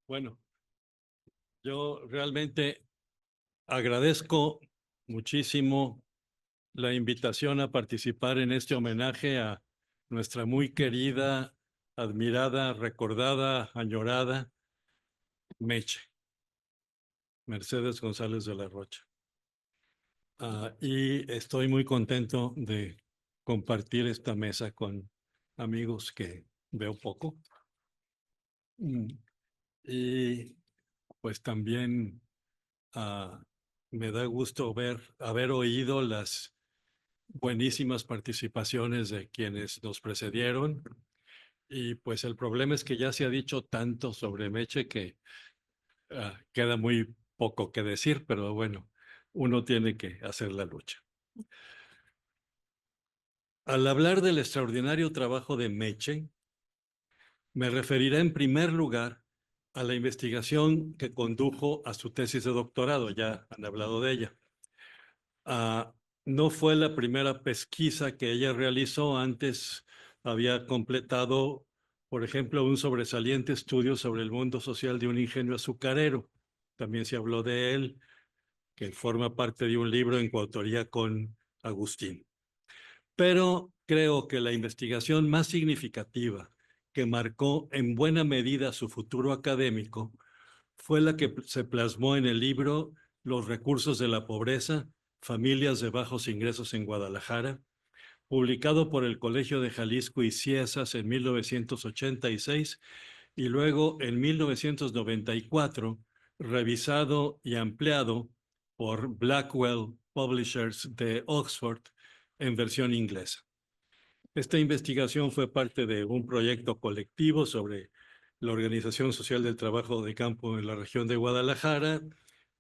Bueno, yo realmente agradezco muchísimo la invitación a participar en este homenaje a nuestra muy querida, admirada, recordada, añorada Meche, Mercedes González de la Rocha. Y estoy muy contento de compartir esta mesa con amigos que veo poco. Mm, Y pues también ah, me da gusto haber oído las buenísimas participaciones de quienes nos precedieron. Y pues el problema es que ya se ha dicho tanto sobre Meche que queda muy poco que decir, pero bueno, uno tiene que hacer la lucha. Al hablar del extraordinario trabajo de Meche, me referiré en primer lugar a la investigación que condujo a su tesis de doctorado, ya han hablado de ella. Ah, no fue la primera pesquisa que ella realizó. Antes había completado, por ejemplo, un sobresaliente estudio sobre el mundo social de un ingenio azucarero. También se habló de él, que forma parte de un libro en coautoría con Agustín. Pero creo que la investigación más significativa que marcó en buena medida su futuro académico fue la que se plasmó en el libro Los recursos de la pobreza, familias de bajos ingresos en Guadalajara, publicado por el Colegio de Jalisco y Ciesas en 1986 y luego en 1994 revisado y ampliado por Blackwell Publishers de Oxford en versión inglesa. Esta investigación fue parte de un proyecto colectivo sobre la Organización Social del Trabajo de Campo en la región de Guadalajara,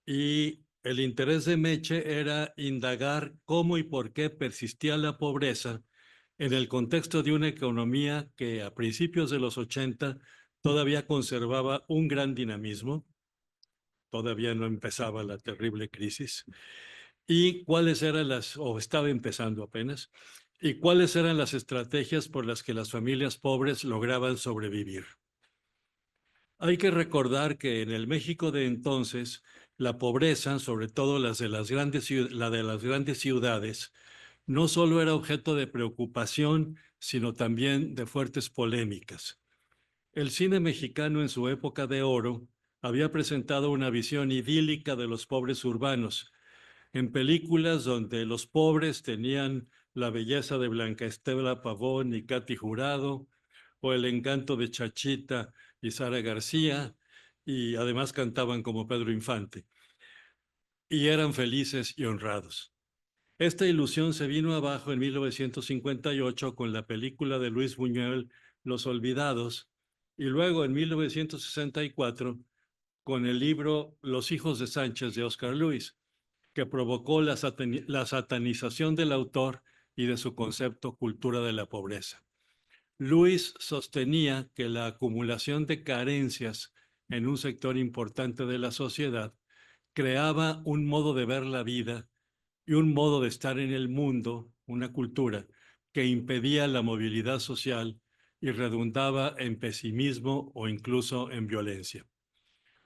y el interés de Meche era indagar cómo y por qué persistía la pobreza en el contexto de una economía que a principios de los 80 todavía conservaba un gran dinamismo, todavía no empezaba la terrible crisis, y cuáles eran o estaba empezando apenas, y cuáles eran las estrategias por las que las familias pobres lograban sobrevivir. Hay que recordar que en el México de entonces, la pobreza, sobre todo la de las grandes ciudades, no solo era objeto de preocupación, sino también de fuertes polémicas. El cine mexicano en su época de oro había presentado una visión idílica de los pobres urbanos, en películas donde los pobres tenían la belleza de Blanca Estela Pavón y Katy Jurado, o el encanto de Chachita y Sara García, y además cantaban como Pedro Infante, y eran felices y honrados. Esta ilusión se vino abajo en 1958 con la película de Luis Buñuel, Los Olvidados, y luego en 1964 con el libro Los hijos de Sánchez de Oscar Luis, que provocó la satanización del autor y de su concepto cultura de la pobreza. Luis sostenía que la acumulación de carencias en un sector importante de la sociedad creaba un modo de ver la vida y un modo de estar en el mundo, una cultura, que impedía la movilidad social y redundaba en pesimismo o incluso en violencia.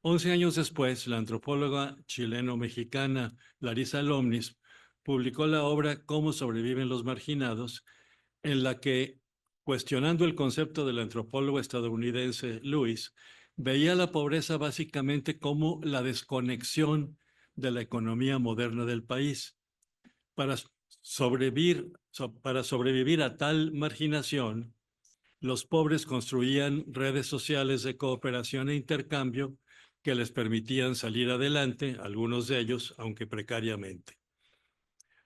11 años después, la antropóloga chileno-mexicana Larisa Lomnis publicó la obra Cómo sobreviven los marginados, en la que, cuestionando el concepto del antropólogo estadounidense Lewis, veía la pobreza básicamente como la desconexión de la economía moderna del país. Para sobrevivir a tal marginación, los pobres construían redes sociales de cooperación e intercambio que les permitían salir adelante, algunos de ellos, aunque precariamente.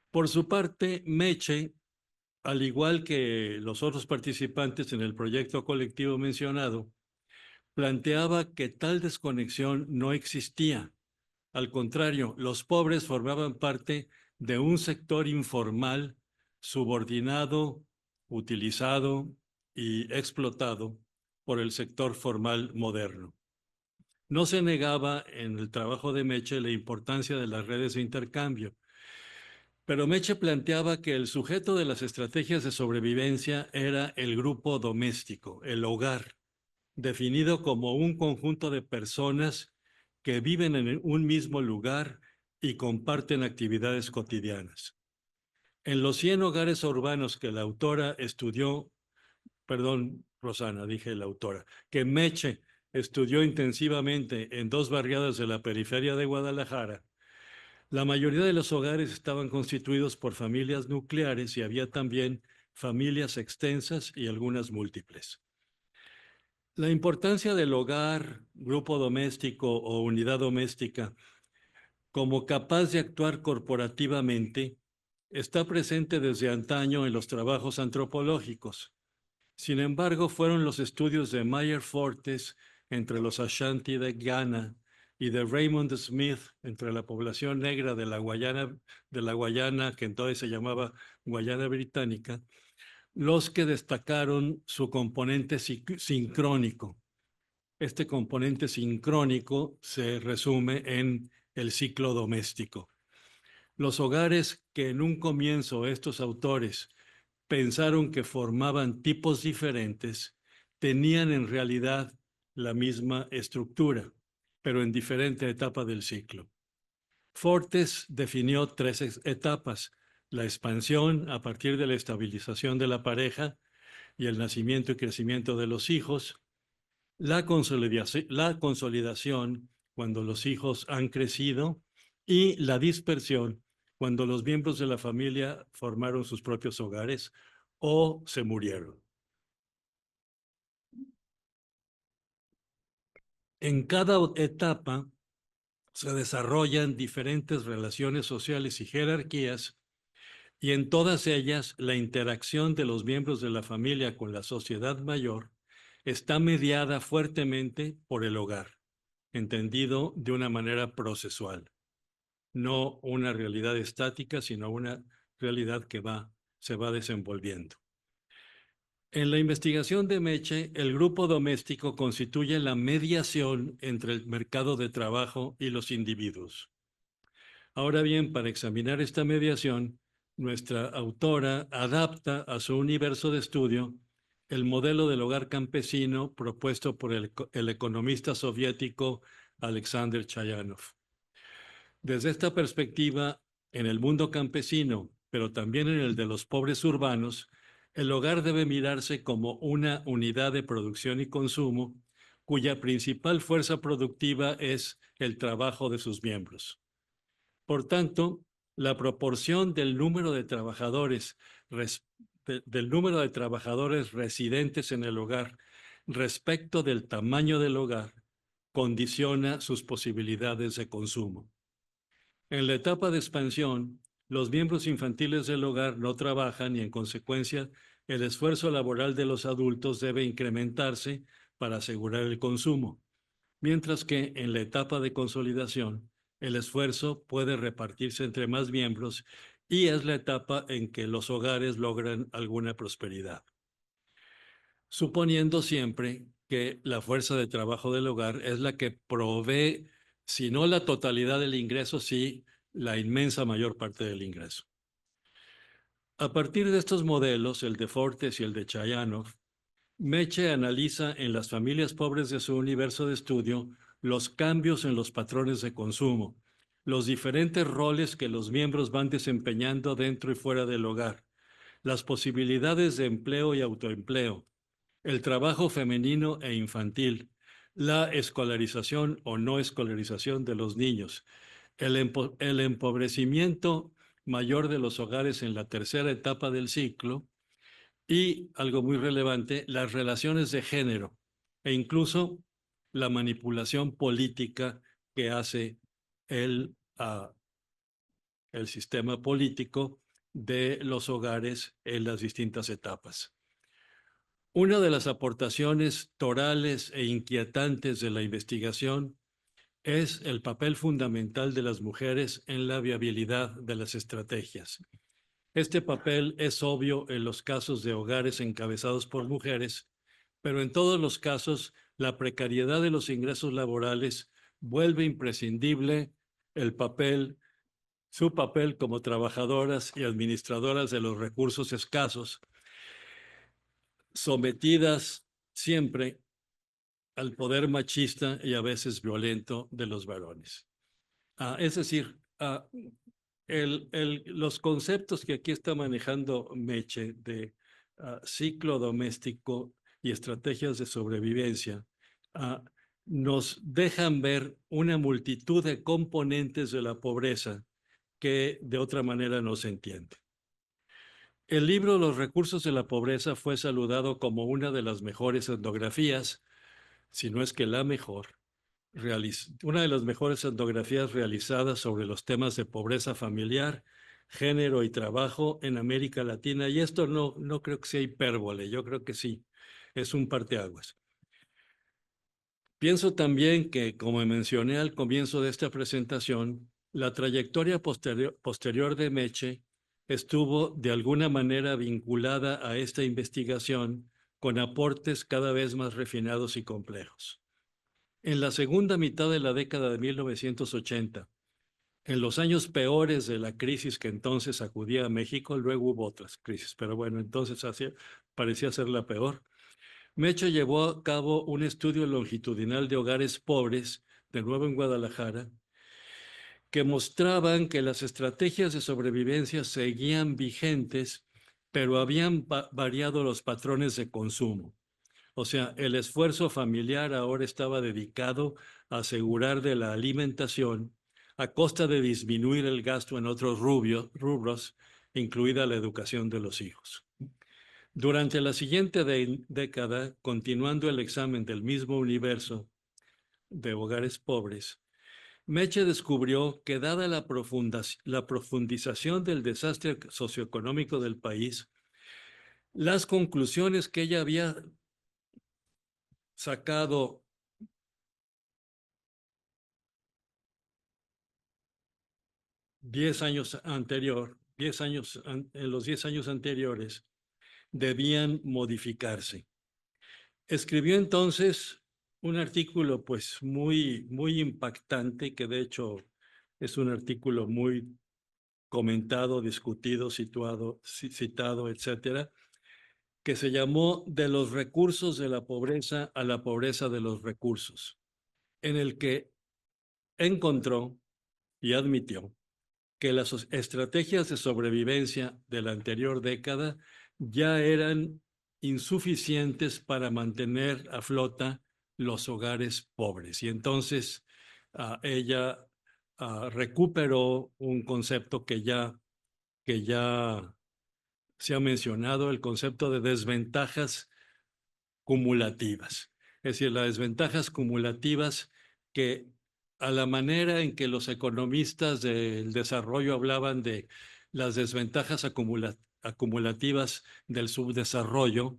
Por su parte, Meche, al igual que los otros participantes en el proyecto colectivo mencionado, planteaba que tal desconexión no existía. Al contrario, los pobres formaban parte de un sector informal, subordinado, utilizado y explotado por el sector formal moderno. No se negaba en el trabajo de Meche la importancia de las redes de intercambio, pero Meche planteaba que el sujeto de las estrategias de sobrevivencia era el grupo doméstico, el hogar, definido como un conjunto de personas que viven en un mismo lugar y comparten actividades cotidianas. En los 100 hogares urbanos que la autora estudió, perdón, Rosana, dije la autora, que Meche estudió intensivamente en 2 barriadas de la periferia de Guadalajara, la mayoría de los hogares estaban constituidos por familias nucleares y había también familias extensas y algunas múltiples. La importancia del hogar, grupo doméstico o unidad doméstica como capaz de actuar corporativamente está presente desde antaño en los trabajos antropológicos. Sin embargo, fueron los estudios de Meyer Fortes entre los Ashanti de Ghana y de Raymond Smith entre la población negra de la Guayana, que entonces se llamaba Guayana Británica, los que destacaron su componente sincrónico. Este componente sincrónico se resume en el ciclo doméstico. Los hogares que en un comienzo estos autores pensaron que formaban tipos diferentes, tenían en realidad la misma estructura, pero en diferente etapa del ciclo. Fortes definió 3 etapas: la expansión a partir de la estabilización de la pareja y el nacimiento y crecimiento de los hijos, la consolidación cuando los hijos han crecido y la dispersión cuando los miembros de la familia formaron sus propios hogares o se murieron. En cada etapa se desarrollan diferentes relaciones sociales y jerarquías, y en todas ellas la interacción de los miembros de la familia con la sociedad mayor está mediada fuertemente por el hogar, entendido de una manera procesual, no una realidad estática, sino una realidad que se va desenvolviendo. En la investigación de Meche, el grupo doméstico constituye la mediación entre el mercado de trabajo y los individuos. Ahora bien, para examinar esta mediación, nuestra autora adapta a su universo de estudio el modelo del hogar campesino propuesto por el economista soviético Alexander Chayanov. Desde esta perspectiva, en el mundo campesino, pero también en el de los pobres urbanos, el hogar debe mirarse como una unidad de producción y consumo cuya principal fuerza productiva es el trabajo de sus miembros. Por tanto, la proporción del número de trabajadores residentes en el hogar respecto del tamaño del hogar condiciona sus posibilidades de consumo. En la etapa de expansión, los miembros infantiles del hogar no trabajan y, en consecuencia, el esfuerzo laboral de los adultos debe incrementarse para asegurar el consumo, mientras que en la etapa de consolidación, el esfuerzo puede repartirse entre más miembros y es la etapa en que los hogares logran alguna prosperidad, suponiendo siempre que la fuerza de trabajo del hogar es la que provee, si no la totalidad del ingreso, sí la inmensa mayor parte del ingreso. A partir de estos modelos, el de Fortes y el de Chayanov, Meche analiza en las familias pobres de su universo de estudio los cambios en los patrones de consumo, los diferentes roles que los miembros van desempeñando dentro y fuera del hogar, las posibilidades de empleo y autoempleo, el trabajo femenino e infantil, la escolarización o no escolarización de los niños, el empobrecimiento mayor de los hogares en la tercera etapa del ciclo y, algo muy relevante, las relaciones de género e incluso la manipulación política que hace el sistema político de los hogares en las distintas etapas. Una de las aportaciones torales e inquietantes de la investigación es el papel fundamental de las mujeres en la viabilidad de las estrategias. Este papel es obvio en los casos de hogares encabezados por mujeres, pero en todos los casos la precariedad de los ingresos laborales vuelve imprescindible su papel como trabajadoras y administradoras de los recursos escasos, sometidas siempre al poder machista y a veces violento de los varones. Es decir, los conceptos que aquí está manejando Meche de ciclo doméstico y estrategias de sobrevivencia nos dejan ver una multitud de componentes de la pobreza que de otra manera no se entiende. El libro Los recursos de la pobreza fue saludado como una de las mejores etnografías, si no es que la mejor, una de las mejores etnografías realizadas sobre los temas de pobreza familiar, género y trabajo en América Latina. Y esto no creo que sea hipérbole, yo creo que sí, es un parteaguas. Pienso también que, como mencioné al comienzo de esta presentación, la trayectoria posterior de Meche estuvo de alguna manera vinculada a esta investigación con aportes cada vez más refinados y complejos. En la segunda mitad de la década de 1980, en los años peores de la crisis que entonces sacudía a México, luego hubo otras crisis, pero bueno, entonces parecía ser la peor. Meche llevó a cabo un estudio longitudinal de hogares pobres, de nuevo en Guadalajara, que mostraban que las estrategias de sobrevivencia seguían vigentes, pero habían variado los patrones de consumo. O sea, el esfuerzo familiar ahora estaba dedicado a asegurar de la alimentación a costa de disminuir el gasto en otros rubros, incluida la educación de los hijos. Durante la siguiente década, continuando el examen del mismo universo de hogares pobres, Meche descubrió que dada la profundización del desastre socioeconómico del país, las conclusiones que ella había sacado en los 10 años anteriores, debían modificarse. Escribió entonces un artículo pues muy impactante, que de hecho es un artículo muy comentado, discutido, citado, etcétera, que se llamó De los recursos de la pobreza a la pobreza de los recursos, en el que encontró y admitió que las estrategias de sobrevivencia de la anterior década ya eran insuficientes para mantener a flota los hogares pobres. Y entonces ella recuperó un concepto que ya se ha mencionado, el concepto de desventajas cumulativas. Es decir, las desventajas cumulativas que a la manera en que los economistas del desarrollo hablaban de las desventajas acumulativas del subdesarrollo,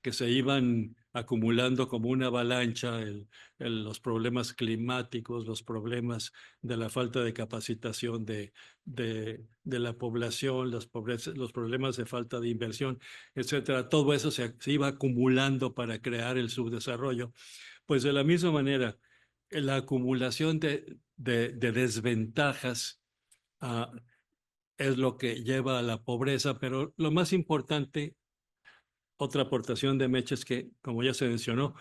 que se iban acumulando como una avalancha, los problemas climáticos, los problemas de la falta de capacitación de la población, los problemas de falta de inversión, etcétera. Todo eso se iba acumulando para crear el subdesarrollo. Pues de la misma manera, la acumulación de desventajas es lo que lleva a la pobreza, pero lo más importante, otra aportación de Meche es que, como ya se mencionó,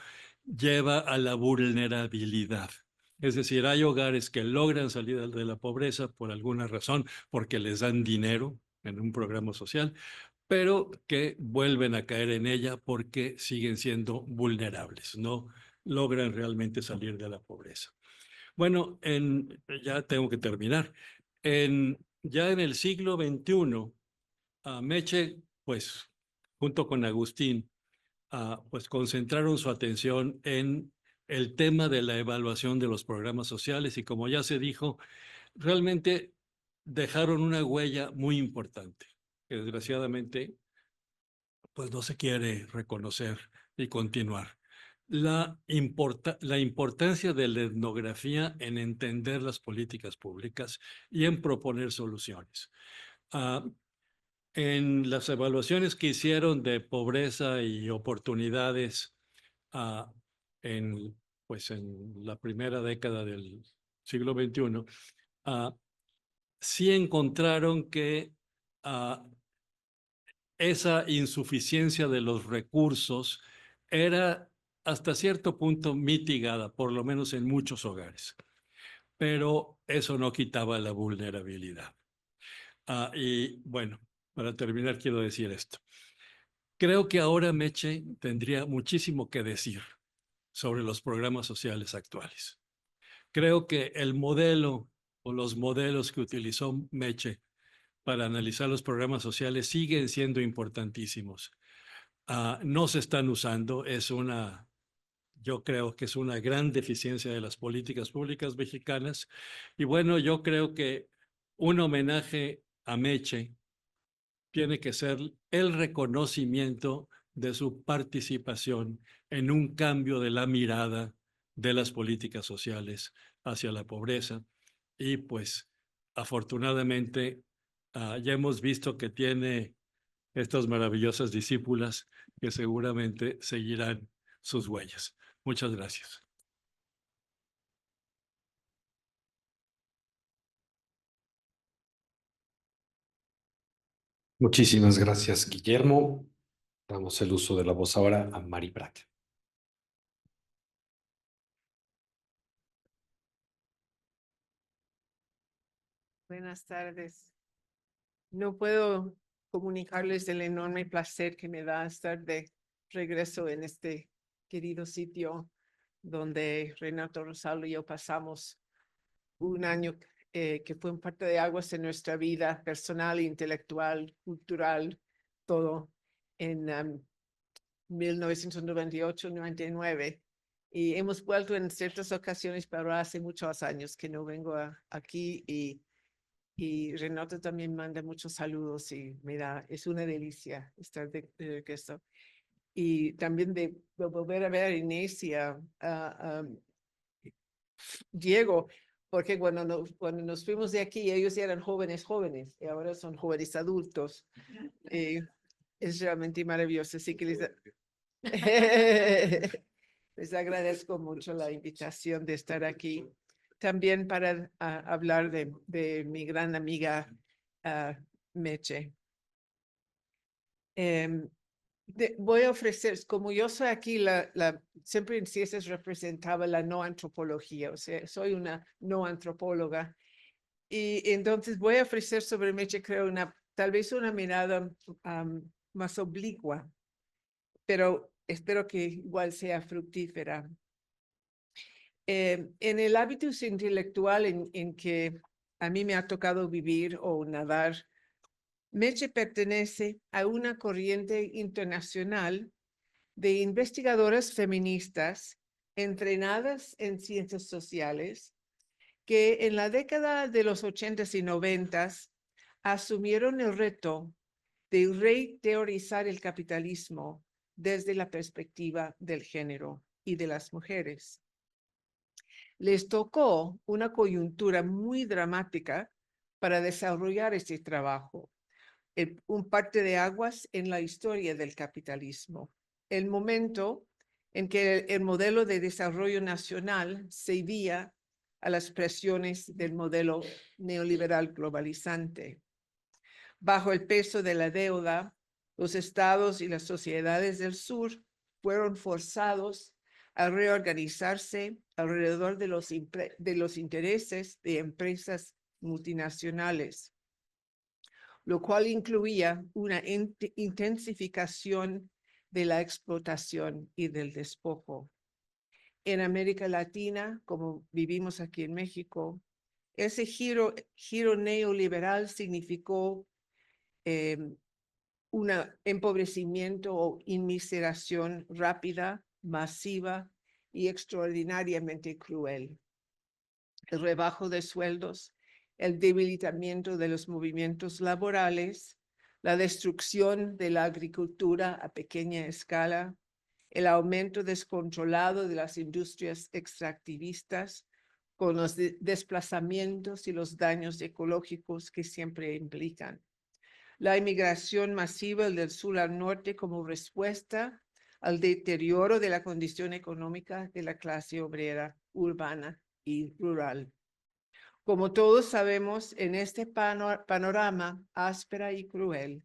lleva a la vulnerabilidad. Es decir, hay hogares que logran salir de la pobreza por alguna razón, porque les dan dinero en un programa social, pero que vuelven a caer en ella porque siguen siendo vulnerables, no logran realmente salir de la pobreza. Bueno, ya tengo que terminar. Ya en el siglo XXI, Meche, pues, junto con Agustín, pues concentraron su atención en el tema de la evaluación de los programas sociales y, como ya se dijo, realmente dejaron una huella muy importante, que desgraciadamente pues no se quiere reconocer y continuar. La importancia de la etnografía en entender las políticas públicas y en proponer soluciones. En las evaluaciones que hicieron de pobreza y oportunidades ah, en, pues en la primera década del siglo XXI, sí encontraron que esa insuficiencia de los recursos era hasta cierto punto mitigada, por lo menos en muchos hogares. Pero eso no quitaba la vulnerabilidad. Y bueno, para terminar quiero decir esto. Creo que ahora Meche tendría muchísimo que decir sobre los programas sociales actuales. Creo que el modelo o los modelos que utilizó Meche para analizar los programas sociales siguen siendo importantísimos. No se están usando, yo creo que es una gran deficiencia de las políticas públicas mexicanas. Y bueno, yo creo que un homenaje a Meche tiene que ser el reconocimiento de su participación en un cambio de la mirada de las políticas sociales hacia la pobreza. Y pues afortunadamente ya hemos visto que tiene estas maravillosas discípulas que seguramente seguirán sus huellas. Muchas gracias. Muchísimas gracias, Guillermo. Damos el uso de la voz ahora a Mari Prat. Buenas tardes. No puedo comunicarles el enorme placer que me da estar de regreso en este querido sitio donde Renato Rosado y yo pasamos un año que fue un parte de aguas en nuestra vida personal, intelectual, cultural, todo en 1998-99. Y hemos vuelto en ciertas ocasiones, pero hace muchos años que no vengo aquí y Renato también manda muchos saludos y es una delicia estar de regreso. Y también de volver a ver a Inés y a Diego, porque cuando nos fuimos de aquí, ellos eran jóvenes y ahora son jóvenes adultos. Es realmente maravilloso. Así que les agradezco mucho la invitación de estar aquí. También para hablar de mi gran amiga Meche. Voy a ofrecer, como yo soy aquí, siempre en ciencias representaba la no antropología, o sea, soy una no antropóloga. Y entonces voy a ofrecer sobre Meche, creo, tal vez una mirada más oblicua, pero espero que igual sea fructífera. En el hábitus intelectual en que a mí me ha tocado vivir o nadar, Meche pertenece a una corriente internacional de investigadoras feministas entrenadas en ciencias sociales que en la década de los 80s y 90s asumieron el reto de reteorizar el capitalismo desde la perspectiva del género y de las mujeres. Les tocó una coyuntura muy dramática para desarrollar este trabajo, un parte de aguas en la historia del capitalismo, el momento en que el modelo de desarrollo nacional cedía a las presiones del modelo neoliberal globalizante. Bajo el peso de la deuda, los estados y las sociedades del sur fueron forzados a reorganizarse alrededor de los intereses de empresas multinacionales, lo cual incluía una intensificación de la explotación y del despojo. En América Latina, como vivimos aquí en México, ese giro neoliberal significó un empobrecimiento o inmiseración rápida, masiva y extraordinariamente cruel. El rebajo de sueldos, el debilitamiento de los movimientos laborales, la destrucción de la agricultura a pequeña escala, el aumento descontrolado de las industrias extractivistas con los desplazamientos y los daños ecológicos que siempre implican. La inmigración masiva del sur al norte como respuesta al deterioro de la condición económica de la clase obrera urbana y rural. Como todos sabemos, en este panorama áspera y cruel,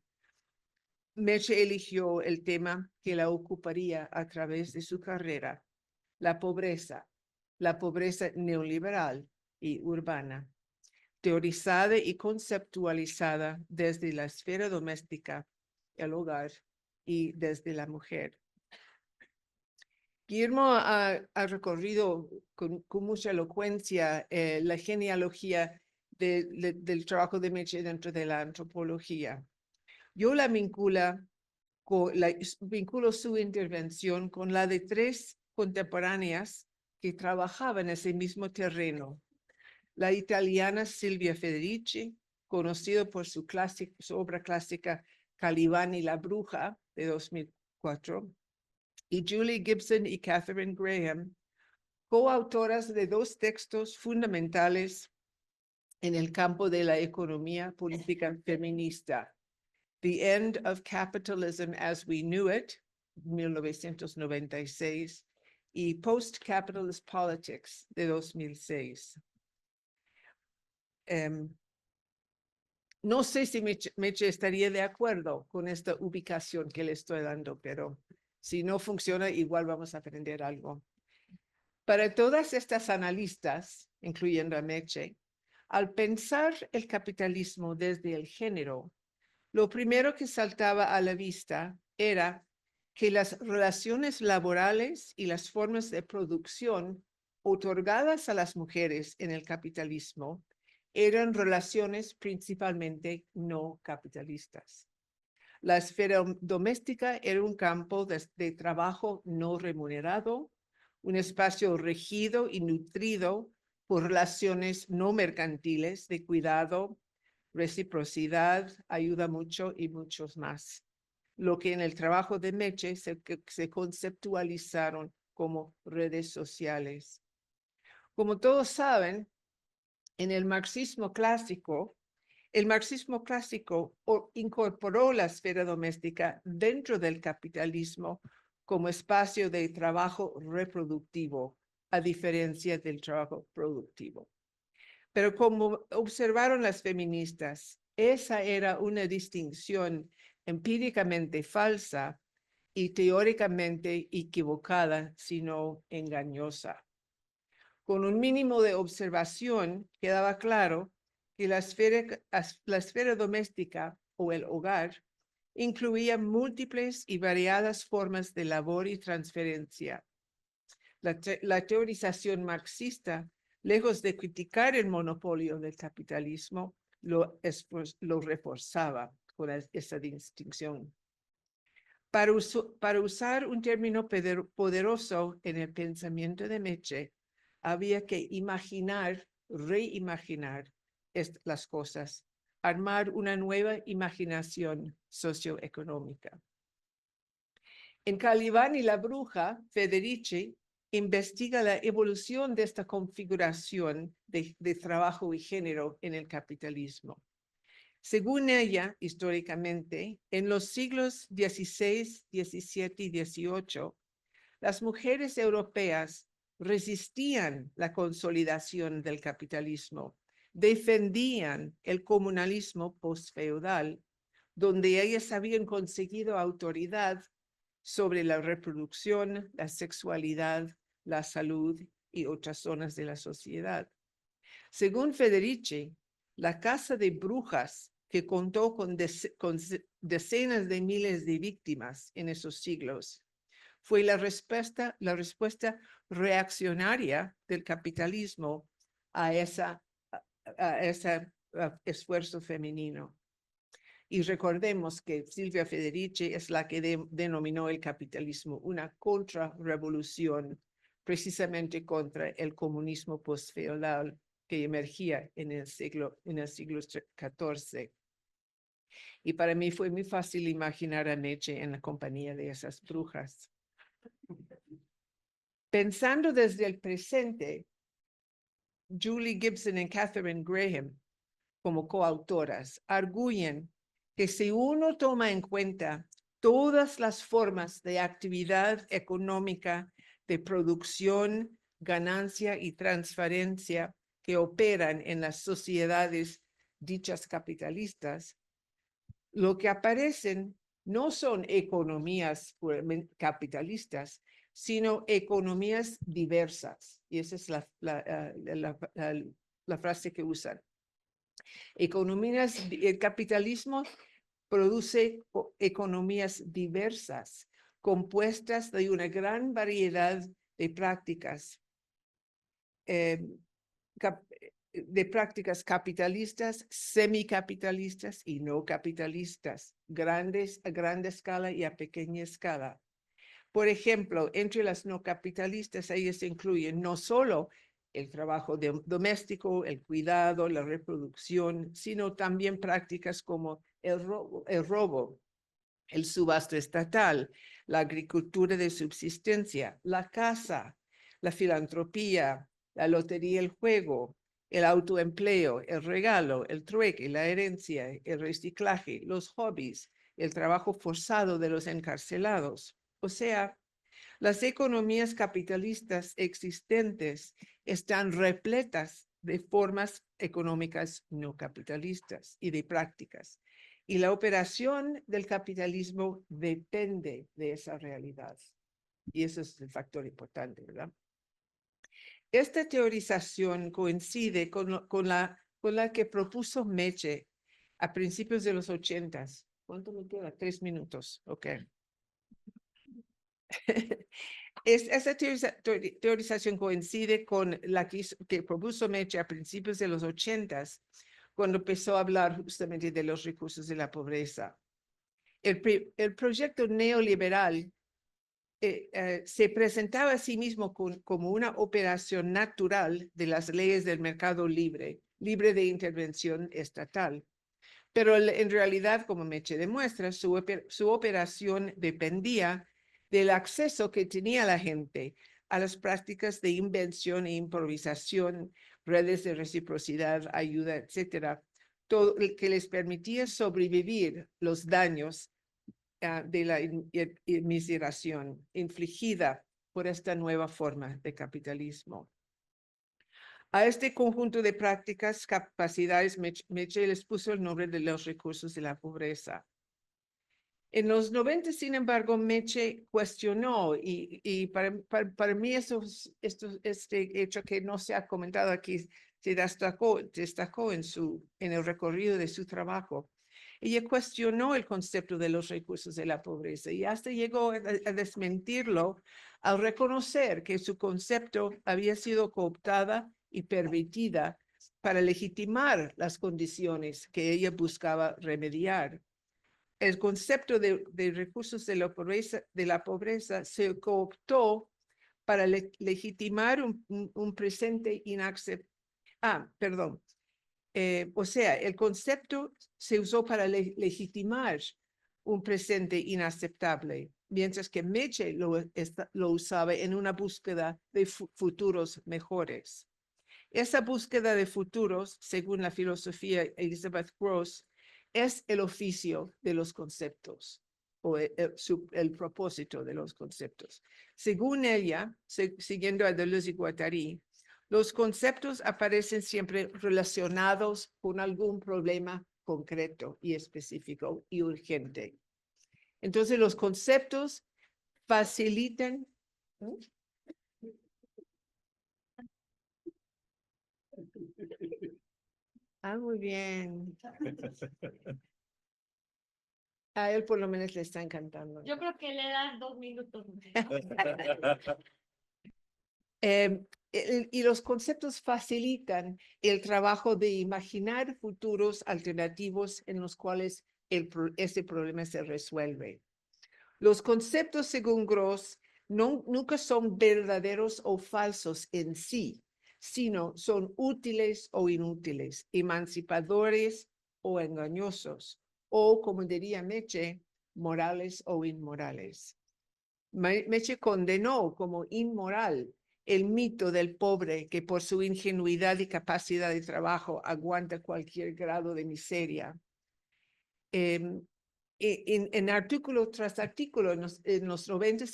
Meche eligió el tema que la ocuparía a través de su carrera, la pobreza neoliberal y urbana, teorizada y conceptualizada desde la esfera doméstica, el hogar y desde la mujer. Guillermo ha recorrido con mucha elocuencia la genealogía del trabajo de Meche dentro de la antropología. Yo vinculo su intervención con la de 3 contemporáneas que trabajaban en ese mismo terreno. La italiana Silvia Federici, conocido por su obra clásica Calibán y la bruja de 2004, y Julie Gibson y Catherine Graham, coautoras de 2 textos fundamentales en el campo de la economía política feminista: The End of Capitalism as We Knew It, 1996, y Post-Capitalist Politics, de 2006. No sé si Meche estaría de acuerdo con esta ubicación que le estoy dando, pero si no funciona, igual vamos a aprender algo. Para todas estas analistas, incluyendo a Meche, al pensar el capitalismo desde el género, lo primero que saltaba a la vista era que las relaciones laborales y las formas de producción otorgadas a las mujeres en el capitalismo eran relaciones principalmente no capitalistas. La esfera doméstica era un campo de trabajo no remunerado, un espacio regido y nutrido por relaciones no mercantiles de cuidado, reciprocidad, ayuda mucho y muchos más. Lo que en el trabajo de Meche se conceptualizaron como redes sociales. Como todos saben, en el marxismo clásico incorporó la esfera doméstica dentro del capitalismo como espacio de trabajo reproductivo, a diferencia del trabajo productivo. Pero como observaron las feministas, esa era una distinción empíricamente falsa y teóricamente equivocada, sino engañosa. Con un mínimo de observación, quedaba claro que la esfera doméstica o el hogar incluía múltiples y variadas formas de labor y transferencia. La teorización marxista, lejos de criticar el monopolio del capitalismo, lo reforzaba con esa distinción. Para usar un término poderoso en el pensamiento de Meche, había que reimaginar las cosas, armar una nueva imaginación socioeconómica. En Calibán y la bruja, Federici investiga la evolución de esta configuración de trabajo y género en el capitalismo. Según ella, históricamente, en los siglos XVI, XVII y XVIII, las mujeres europeas resistían la consolidación del capitalismo, defendían el comunalismo postfeudal, donde ellas habían conseguido autoridad sobre la reproducción, la sexualidad, la salud y otras zonas de la sociedad. Según Federici, la caza de brujas, que contó con decenas de miles de víctimas en esos siglos, fue la respuesta reaccionaria del capitalismo a ese esfuerzo femenino. Y recordemos que Silvia Federici es la que denominó el capitalismo una contrarrevolución, precisamente contra el comunismo postfeudal que emergía en el siglo XIV. Y para mí fue muy fácil imaginar a Meche en la compañía de esas brujas. Pensando desde el presente, Julie Gibson y Catherine Graham, como coautoras, arguyen que si uno toma en cuenta todas las formas de actividad económica, de producción, ganancia y transferencia que operan en las sociedades dichas capitalistas, lo que aparecen no son economías puramente capitalistas, sino economías diversas. Y esa es la frase que usan. El capitalismo produce economías diversas, compuestas de una gran variedad de prácticas, capitalistas, semicapitalistas y no capitalistas, grandes a gran escala y a pequeña escala. Por ejemplo, entre las no capitalistas, ellas incluyen no solo el trabajo doméstico, el cuidado, la reproducción, sino también prácticas como el robo, el subasta estatal, la agricultura de subsistencia, la caza, la filantropía, la lotería, el juego, el autoempleo, el regalo, el trueque, la herencia, el reciclaje, los hobbies, el trabajo forzado de los encarcelados. O sea, las economías capitalistas existentes están repletas de formas económicas no capitalistas y de prácticas. Y la operación del capitalismo depende de esa realidad. Y eso es el factor importante, ¿verdad? Esta teorización coincide con la que propuso Meche a principios de los 80s. ¿Cuánto me queda? 3 minutos. Ok. Esa teorización coincide con la que propuso Meche a principios de los 80s, cuando empezó a hablar justamente de los recursos de la pobreza. El proyecto neoliberal se presentaba a sí mismo como una operación natural de las leyes del mercado libre de intervención estatal. Pero en realidad, como Meche demuestra, su operación dependía del acceso que tenía la gente a las prácticas de invención e improvisación, redes de reciprocidad, ayuda, etcétera, todo que les permitía sobrevivir los daños de la inmiseración infligida por esta nueva forma de capitalismo. A este conjunto de prácticas, capacidades, Meche les puso el nombre de los recursos de la pobreza. En los 90, sin embargo, Meche cuestionó, y para mí este hecho que no se ha comentado aquí, se destacó en el recorrido de su trabajo. Ella cuestionó el concepto de los recursos de la pobreza y hasta llegó a desmentirlo al reconocer que su concepto había sido cooptada y permitida para legitimar las condiciones que ella buscaba remediar. El concepto de recursos de la pobreza se cooptó para legitimar un presente inaceptable. O sea, el concepto se usó para legitimar un presente inaceptable, mientras que Meche lo usaba en una búsqueda de futuros mejores. Esa búsqueda de futuros, según la filosofía Elizabeth Gross, es el oficio de los conceptos o el propósito de los conceptos. Según ella, siguiendo a Deleuze y Guattari, los conceptos aparecen siempre relacionados con algún problema concreto y específico y urgente. Entonces, los conceptos facilitan. Muy bien. A él por lo menos le está encantando. Yo creo que le das 2 minutos. Y los conceptos facilitan el trabajo de imaginar futuros alternativos en los cuales ese problema se resuelve. Los conceptos, según Gross, nunca son verdaderos o falsos en sí, sino son útiles o inútiles, emancipadores o engañosos, o, como diría Meche, morales o inmorales. Meche condenó como inmoral el mito del pobre que por su ingenuidad y capacidad de trabajo aguanta cualquier grado de miseria. En artículo tras artículo, en los 90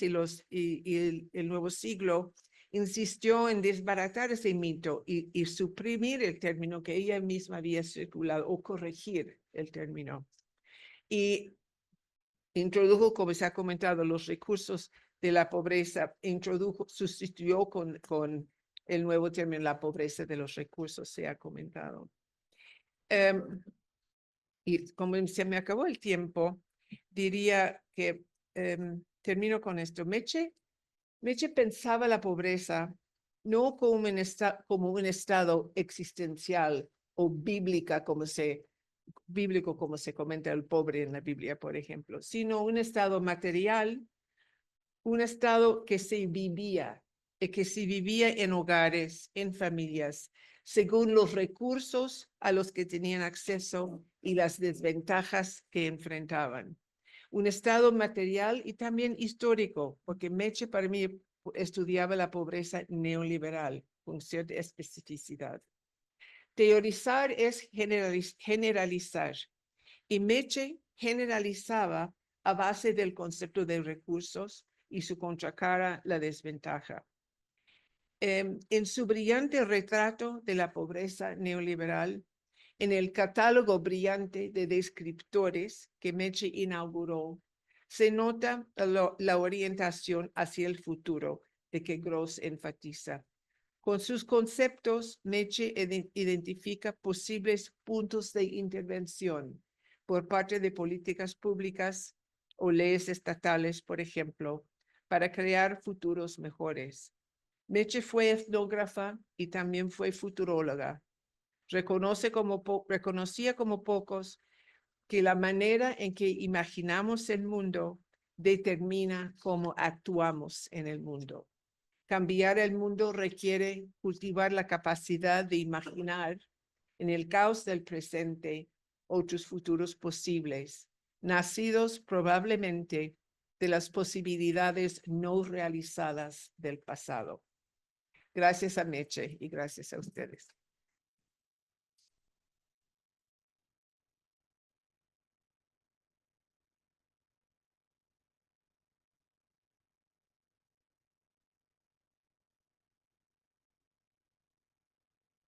y el nuevo siglo, insistió en desbaratar ese mito y suprimir el término que ella misma había circulado o corregir el término. Y introdujo, como se ha comentado, los recursos de la pobreza, sustituyó con el nuevo término, la pobreza de los recursos, se ha comentado. Y como se me acabó el tiempo, diría que termino con esto. Meche pensaba la pobreza no como un estado existencial o bíblico como se comenta el pobre en la Biblia, por ejemplo, sino un estado material, un estado que se vivía en hogares, en familias, según los recursos a los que tenían acceso y las desventajas que enfrentaban. Un estado material y también histórico, porque Meche para mí estudiaba la pobreza neoliberal con cierta especificidad. Teorizar es generalizar, y Meche generalizaba a base del concepto de recursos y su contracara, la desventaja. En su brillante retrato de la pobreza neoliberal, en el catálogo brillante de descriptores que Meche inauguró, se nota la orientación hacia el futuro de que Gross enfatiza. Con sus conceptos, Meche identifica posibles puntos de intervención por parte de políticas públicas o leyes estatales, por ejemplo, para crear futuros mejores. Meche fue etnógrafa y también fue futuróloga. Reconocía como pocos que la manera en que imaginamos el mundo determina cómo actuamos en el mundo. Cambiar el mundo requiere cultivar la capacidad de imaginar en el caos del presente otros futuros posibles, nacidos probablemente de las posibilidades no realizadas del pasado. Gracias a Meche y gracias a ustedes.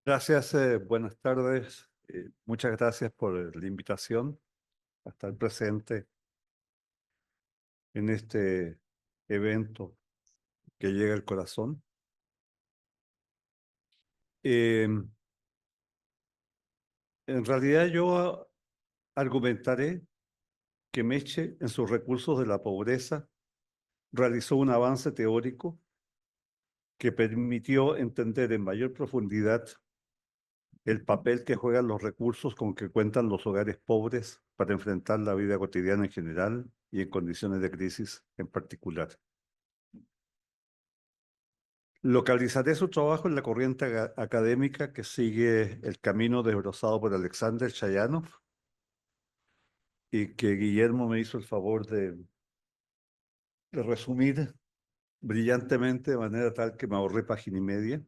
Gracias, buenas tardes. Muchas gracias por la invitación a estar presente en este evento que llega al corazón. En realidad yo argumentaré que Meche, en sus recursos de la pobreza, realizó un avance teórico que permitió entender en mayor profundidad el papel que juegan los recursos con que cuentan los hogares pobres para enfrentar la vida cotidiana en general y en condiciones de crisis en particular. Localizaré su trabajo en la corriente académica que sigue el camino desbrozado por Alexander Chayanov y que Guillermo me hizo el favor de resumir brillantemente de manera tal que me ahorré página y media.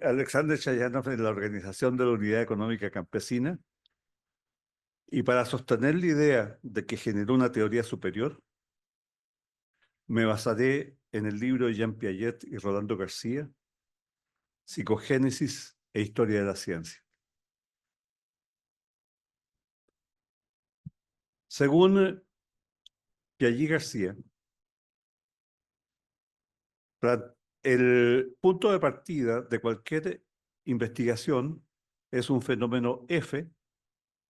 Alexander Chayanov en la Organización de la Unidad Económica Campesina, y para sostener la idea de que generó una teoría superior, me basaré en el libro de Jean Piaget y Rolando García, Psicogénesis e Historia de la Ciencia. Según Piaget y García, el punto de partida de cualquier investigación es un fenómeno F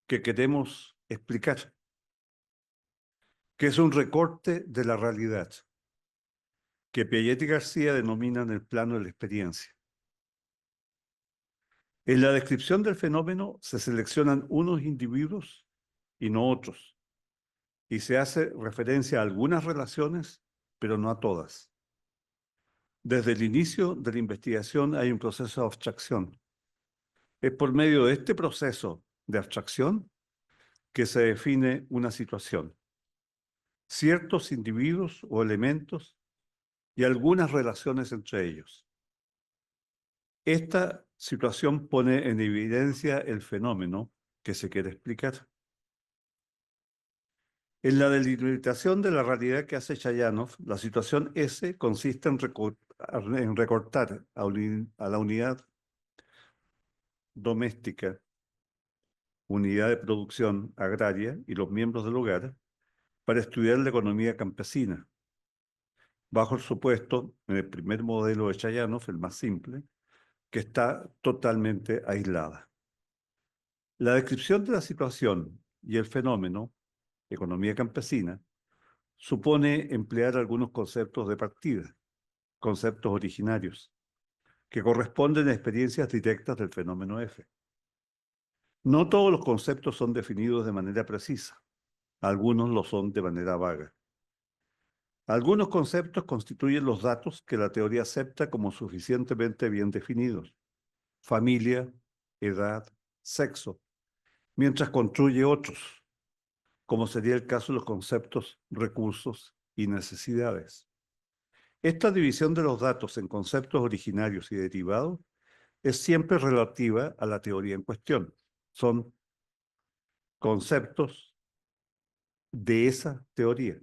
que queremos explicar, que es un recorte de la realidad, que Piaget y García denominan el plano de la experiencia. En la descripción del fenómeno se seleccionan unos individuos y no otros, y se hace referencia a algunas relaciones, pero no a todas. Desde el inicio de la investigación hay un proceso de abstracción. Es por medio de este proceso de abstracción que se define una situación, ciertos individuos o elementos y algunas relaciones entre ellos. Esta situación pone en evidencia el fenómeno que se quiere explicar. En la delimitación de la realidad que hace Chayanov, la situación S consiste en recortar a la unidad doméstica unidad de producción agraria y los miembros del hogar para estudiar la economía campesina, bajo el supuesto, en el primer modelo de Chayanov, el más simple, que está totalmente aislada. La descripción de la situación y el fenómeno, economía campesina, supone emplear algunos conceptos de partida, conceptos originarios, que corresponden a experiencias directas del fenómeno F. No todos los conceptos son definidos de manera precisa, algunos lo son de manera vaga. Algunos conceptos constituyen los datos que la teoría acepta como suficientemente bien definidos: familia, edad, sexo, mientras construye otros, como sería el caso de los conceptos recursos y necesidades. Esta división de los datos en conceptos originarios y derivados es siempre relativa a la teoría en cuestión. Son conceptos de esa teoría.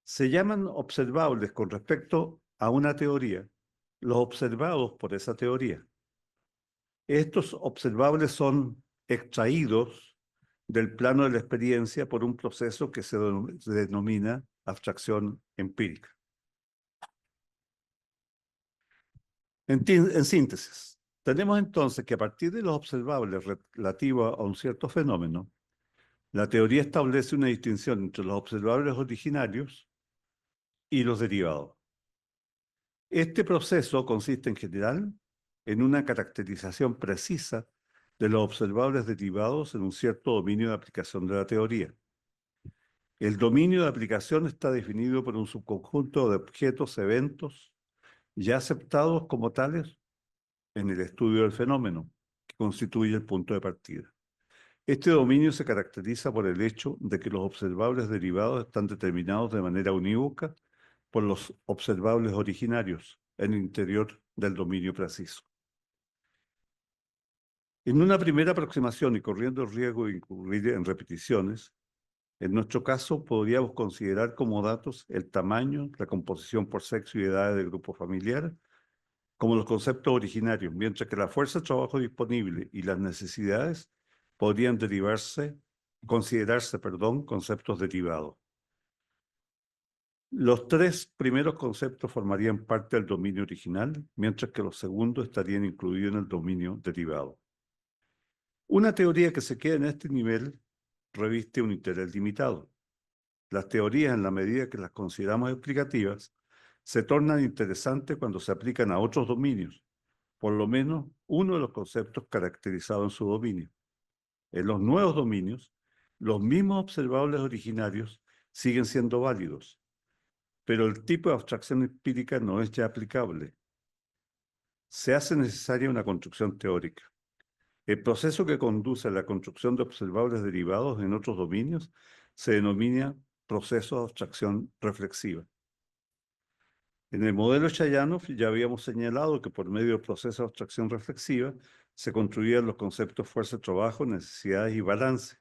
Se llaman observables con respecto a una teoría los observados por esa teoría. Estos observables son extraídos del plano de la experiencia por un proceso que se denomina abstracción empírica. En síntesis, tenemos entonces que a partir de los observables relativos a un cierto fenómeno, la teoría establece una distinción entre los observables originarios y los derivados. Este proceso consiste en general en una caracterización precisa de los observables derivados en un cierto dominio de aplicación de la teoría. El dominio de aplicación está definido por un subconjunto de objetos, eventos, ya aceptados como tales en el estudio del fenómeno, que constituye el punto de partida. Este dominio se caracteriza por el hecho de que los observables derivados están determinados de manera unívoca por los observables originarios en el interior del dominio preciso. En una primera aproximación y corriendo el riesgo de incurrir en repeticiones, en nuestro caso podríamos considerar como datos el tamaño, la composición por sexo y edades del grupo familiar, como los conceptos originarios, mientras que la fuerza de trabajo disponible y las necesidades podrían considerarse, conceptos derivados. Los tres primeros conceptos formarían parte del dominio original, mientras que los segundos estarían incluidos en el dominio derivado. Una teoría que se queda en este nivel reviste un interés limitado. Las teorías, en la medida que las consideramos explicativas, se tornan interesantes cuando se aplican a otros dominios, por lo menos uno de los conceptos caracterizados en su dominio. En los nuevos dominios, los mismos observables originarios siguen siendo válidos, pero el tipo de abstracción empírica no es ya aplicable. Se hace necesaria una construcción teórica. El proceso que conduce a la construcción de observables derivados en otros dominios se denomina proceso de abstracción reflexiva. En el modelo Chayanov ya habíamos señalado que por medio del proceso de abstracción reflexiva se construían los conceptos fuerza, trabajo, necesidades y balance,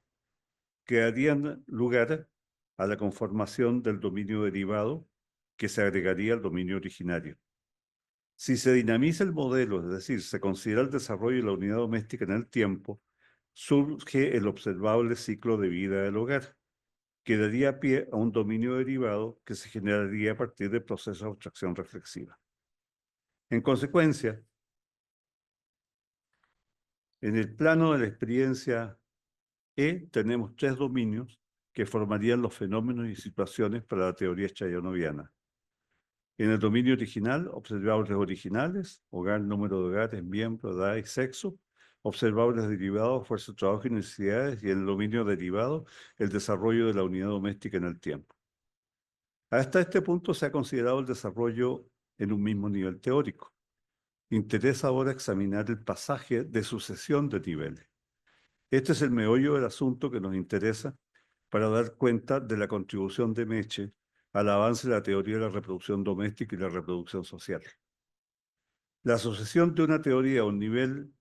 que darían lugar a la conformación del dominio derivado que se agregaría al dominio originario. Si se dinamiza el modelo, es decir, se considera el desarrollo de la unidad doméstica en el tiempo, surge el observable ciclo de vida del hogar, que daría pie a un dominio derivado que se generaría a partir del proceso de abstracción reflexiva. En consecuencia, en el plano de la experiencia E tenemos tres dominios que formarían los fenómenos y situaciones para la teoría chayanoviana. En el dominio original, observables originales, hogar, número de hogares, miembros, edad y sexo, observables derivados, fuerza, trabajo y necesidades, y en el dominio derivado, el desarrollo de la unidad doméstica en el tiempo. Hasta este punto se ha considerado el desarrollo en un mismo nivel teórico. Interesa ahora examinar el pasaje de sucesión de niveles. Este es el meollo del asunto que nos interesa para dar cuenta de la contribución de Meche al avance de la teoría de la reproducción doméstica y la reproducción social. La asociación de una teoría a un nivel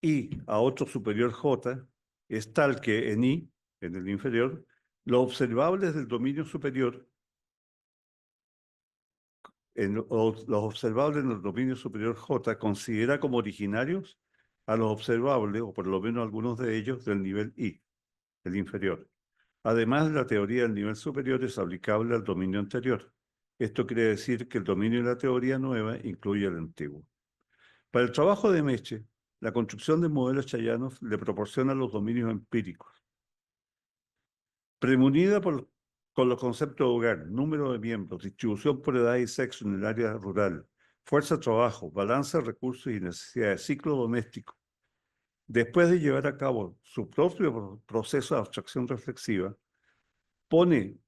I a otro superior J es tal que en I, en el inferior, los observables del dominio superior, los observables en el dominio superior J considera como originarios a los observables, o por lo menos algunos de ellos, del nivel I, el inferior. Además, la teoría del nivel superior es aplicable al dominio anterior. Esto quiere decir que el dominio de la teoría nueva incluye el antiguo. Para el trabajo de Meche, la construcción de modelos chayanos le proporciona los dominios empíricos. Premunida con los conceptos de hogar, número de miembros, distribución por edad y sexo en el área rural, fuerza de trabajo, balance de recursos y necesidades, ciclo doméstico. Después de llevar a cabo su propio proceso de abstracción reflexiva, pone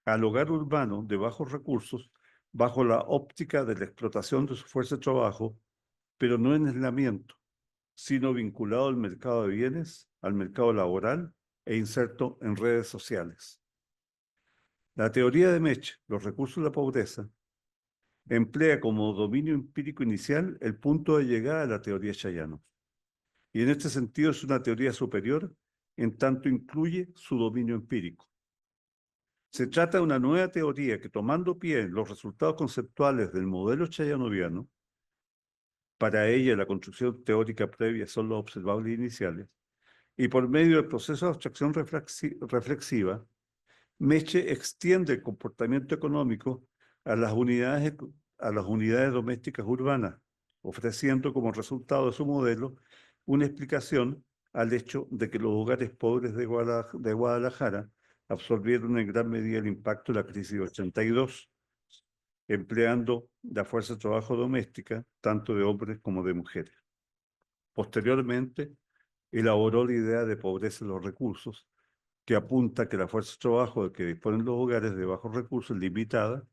al hogar urbano de bajos recursos bajo la óptica de la explotación de su fuerza de trabajo, pero no en aislamiento, sino vinculado al mercado de bienes, al mercado laboral e inserto en redes sociales. La teoría de Mech, los recursos de la pobreza, emplea como dominio empírico inicial el punto de llegada de la teoría Chayano. Y en este sentido es una teoría superior en tanto incluye su dominio empírico. Se trata de una nueva teoría que, tomando pie en los resultados conceptuales del modelo chayanoviano, para ella la construcción teórica previa son los observables iniciales, y por medio del proceso de abstracción reflexiva, Meche extiende el comportamiento económico a las unidades domésticas urbanas, ofreciendo como resultado de su modelo una explicación al hecho de que los hogares pobres de Guadalajara absorbieron en gran medida el impacto de la crisis de 82, empleando la fuerza de trabajo doméstica, tanto de hombres como de mujeres. Posteriormente, elaboró la idea de pobreza de los recursos, que apunta a que la fuerza de trabajo de que disponen los hogares de bajos recursos es limitada,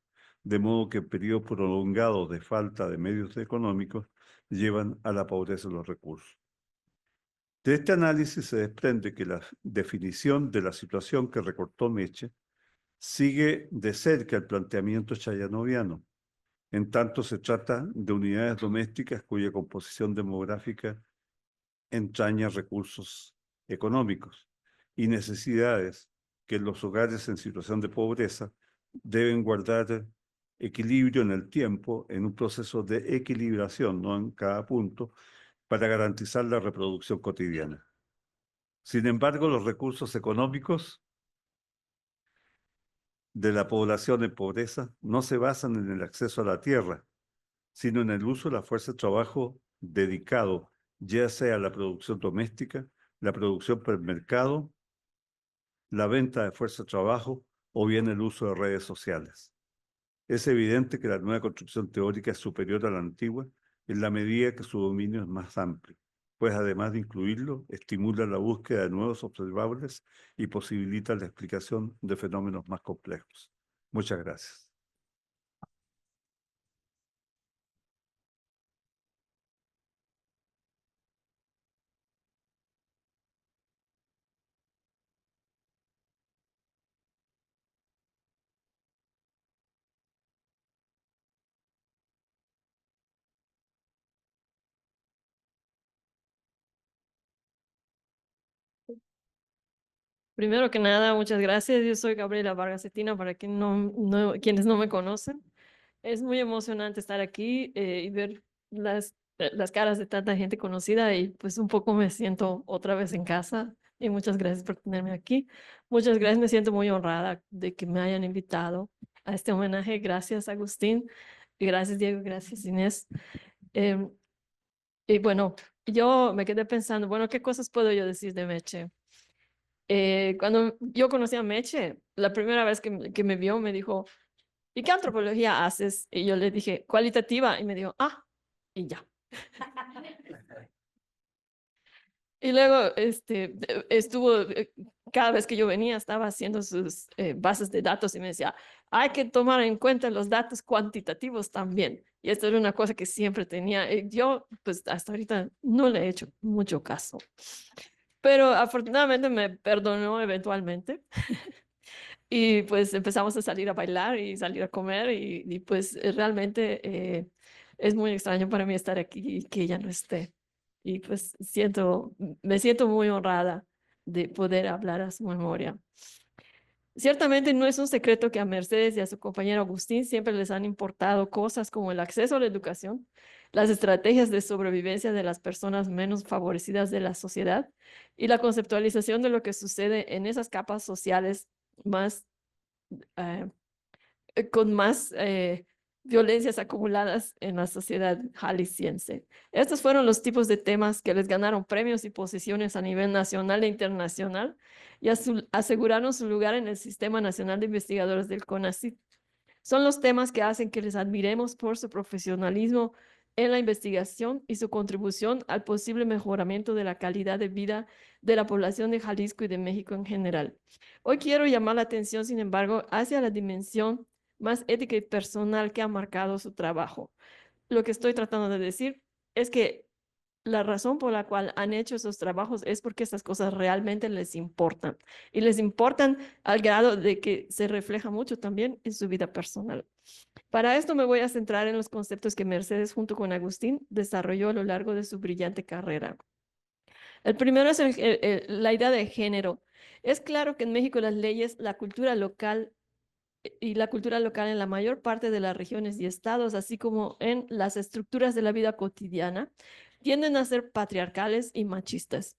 de modo que periodos prolongados de falta de medios económicos llevan a la pobreza de los recursos. De este análisis se desprende que la definición de la situación que recortó Meche sigue de cerca el planteamiento chayanoviano, en tanto se trata de unidades domésticas cuya composición demográfica entraña recursos económicos y necesidades que los hogares en situación de pobreza deben guardar equilibrio en el tiempo, en un proceso de equilibración, no en cada punto, para garantizar la reproducción cotidiana. Sin embargo, los recursos económicos de la población en pobreza no se basan en el acceso a la tierra, sino en el uso de la fuerza de trabajo dedicado, ya sea a la producción doméstica, la producción por el mercado, la venta de fuerza de trabajo o bien el uso de redes sociales. Es evidente que la nueva construcción teórica es superior a la antigua en la medida que su dominio es más amplio, pues además de incluirlo, estimula la búsqueda de nuevos observables y posibilita la explicación de fenómenos más complejos. Muchas gracias. Primero que nada, muchas gracias. Yo soy Gabriela Vargas Cetina, para quienes no me conocen. Es muy emocionante estar aquí y ver las caras de tanta gente conocida y pues un poco me siento otra vez en casa y muchas gracias por tenerme aquí. Muchas gracias, me siento muy honrada de que me hayan invitado a este homenaje. Gracias, Agustín. Y gracias, Diego. Gracias, Inés. Em, y bueno, yo me quedé pensando, bueno, ¿qué cosas puedo yo decir de Meche? Cuando yo conocí a Meche, la primera vez que me vio me dijo, ¿y qué antropología haces? Y yo le dije, cualitativa. Y me dijo, y ya. Y luego cada vez que yo venía, estaba haciendo sus bases de datos y me decía, hay que tomar en cuenta los datos cuantitativos también. Y esto era una cosa que siempre tenía. Yo, pues hasta ahorita no le he hecho mucho caso. Pero afortunadamente me perdonó eventualmente. Y pues empezamos a salir a bailar y salir a comer y pues realmente es muy extraño para mí estar aquí y que ella no esté. Y pues me siento muy honrada de poder hablar a su memoria. Ciertamente no es un secreto que a Mercedes y a su compañero Agustín siempre les han importado cosas como el acceso a la educación, las estrategias de sobrevivencia de las personas menos favorecidas de la sociedad y la conceptualización de lo que sucede en esas capas sociales más eh, con más violencias acumuladas en la sociedad jalisciense. Estos fueron los tipos de temas que les ganaron premios y posiciones a nivel nacional e internacional y aseguraron su lugar en el Sistema Nacional de Investigadores del CONACYT. Son los temas que hacen que les admiremos por su profesionalismo en la investigación y su contribución al posible mejoramiento de la calidad de vida de la población de Jalisco y de México en general. Hoy quiero llamar la atención, sin embargo, hacia la dimensión más ética y personal que ha marcado su trabajo. Lo que estoy tratando de decir es que la razón por la cual han hecho esos trabajos es porque estas cosas realmente les importan y les importan al grado de que se refleja mucho también en su vida personal. Para esto me voy a centrar en los conceptos que Mercedes junto con Agustín desarrolló a lo largo de su brillante carrera. El primero es la idea de género. Es claro que en México las leyes, la cultura local y la cultura local en la mayor parte de las regiones y estados, así como en las estructuras de la vida cotidiana, tienden a ser patriarcales y machistas.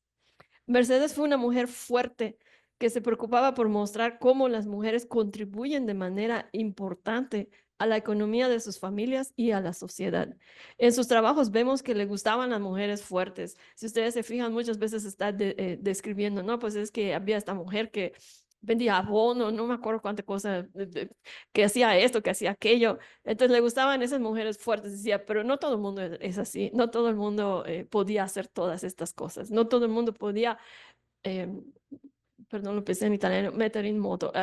Mercedes fue una mujer fuerte que se preocupaba por mostrar cómo las mujeres contribuyen de manera importante a la economía de sus familias y a la sociedad. En sus trabajos vemos que le gustaban las mujeres fuertes. Si ustedes se fijan, muchas veces está describiendo, no, pues es que había esta mujer que vendía abono, no me acuerdo cuánta cosa, que hacía esto, que hacía aquello. Entonces le gustaban esas mujeres fuertes, decía, pero no todo el mundo es así, no todo el mundo podía hacer todas estas cosas, no todo el mundo podía, eh, perdón, lo pensé en italiano, meter in moto,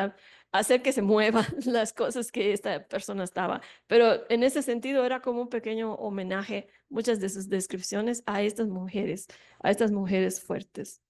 hacer que se muevan las cosas que esta persona estaba. Pero en ese sentido era como un pequeño homenaje, muchas de sus descripciones a estas mujeres fuertes.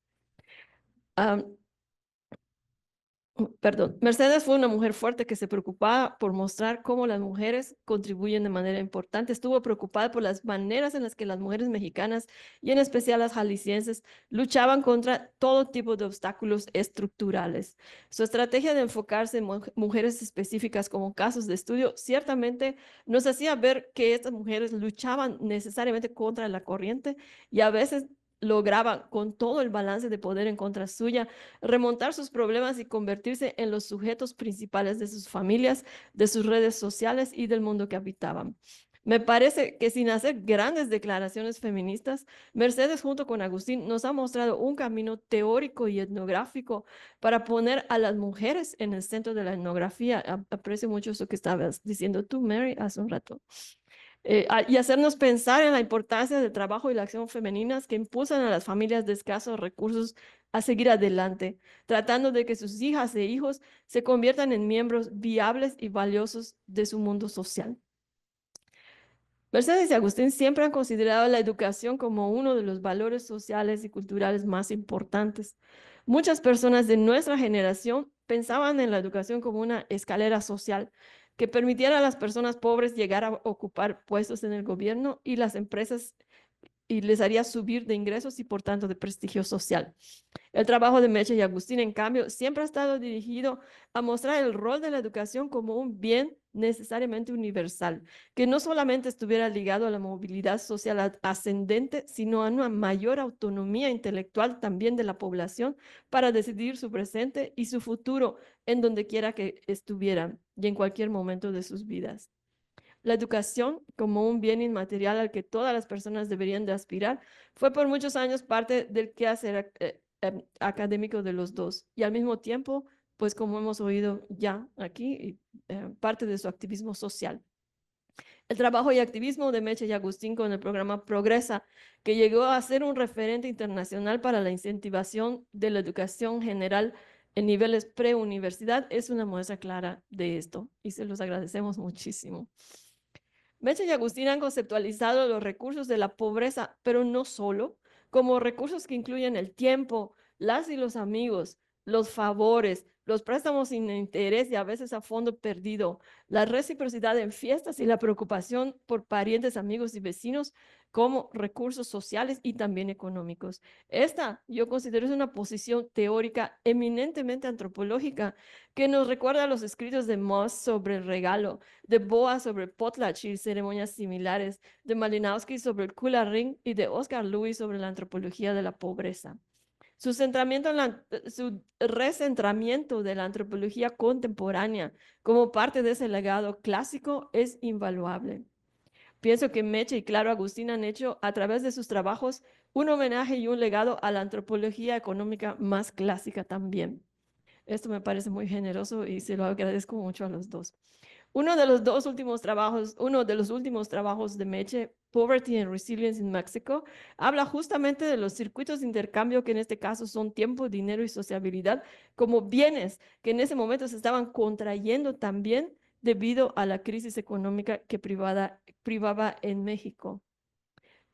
Perdón, Mercedes fue una mujer fuerte que se preocupaba por mostrar cómo las mujeres contribuyen de manera importante. Estuvo preocupada por las maneras en las que las mujeres mexicanas y en especial las jaliscienses luchaban contra todo tipo de obstáculos estructurales. Su estrategia de enfocarse en mujeres específicas como casos de estudio ciertamente nos hacía ver que estas mujeres luchaban necesariamente contra la corriente y a veces lograban con todo el balance de poder en contra suya remontar sus problemas y convertirse en los sujetos principales de sus familias, de sus redes sociales y del mundo que habitaban. Me parece que sin hacer grandes declaraciones feministas, Mercedes junto con Agustín nos ha mostrado un camino teórico y etnográfico para poner a las mujeres en el centro de la etnografía. Aprecio mucho eso que estabas diciendo tú, Mary, hace un rato. Y hacernos pensar en la importancia del trabajo y la acción femeninas que impulsan a las familias de escasos recursos a seguir adelante, tratando de que sus hijas e hijos se conviertan en miembros viables y valiosos de su mundo social. Mercedes y Agustín siempre han considerado la educación como uno de los valores sociales y culturales más importantes. Muchas personas de nuestra generación pensaban en la educación como una escalera social que permitiera a las personas pobres llegar a ocupar puestos en el gobierno y las empresas y les haría subir de ingresos y por tanto de prestigio social. El trabajo de Meche y Agustín, en cambio, siempre ha estado dirigido a mostrar el rol de la educación como un bien necesariamente universal, que no solamente estuviera ligado a la movilidad social ascendente, sino a una mayor autonomía intelectual también de la población para decidir su presente y su futuro en donde quiera que estuvieran y en cualquier momento de sus vidas. La educación, como un bien inmaterial al que todas las personas deberían de aspirar, fue por muchos años parte del quehacer académico de los dos y al mismo tiempo, pues como hemos oído ya aquí, parte de su activismo social. El trabajo y activismo de Meche y Agustín con el programa Progresa, que llegó a ser un referente internacional para la incentivación de la educación general en niveles preuniversidad, es una muestra clara de esto y se los agradecemos muchísimo. Meche y Agustín han conceptualizado los recursos de la pobreza, pero no solo, como recursos que incluyen el tiempo, las y los amigos, los favores, los préstamos sin interés y a veces a fondo perdido, la reciprocidad en fiestas y la preocupación por parientes, amigos y vecinos como recursos sociales y también económicos. Esta, yo considero, es una posición teórica eminentemente antropológica que nos recuerda a los escritos de Moss sobre el regalo, de Boas sobre potlatch y ceremonias similares, de Malinowski sobre el Kula Ring y de Oscar Lewis sobre la antropología de la pobreza. Su recentramiento de la antropología contemporánea como parte de ese legado clásico es invaluable. Pienso que Meche y Claro Agustín han hecho a través de sus trabajos un homenaje y un legado a la antropología económica más clásica también. Esto me parece muy generoso y se lo agradezco mucho a los dos. Uno de los últimos trabajos de Meche, Poverty and Resilience in Mexico, habla justamente de los circuitos de intercambio que en este caso son tiempo, dinero y sociabilidad como bienes que en ese momento se estaban contrayendo también debido a la crisis económica que privaba en México.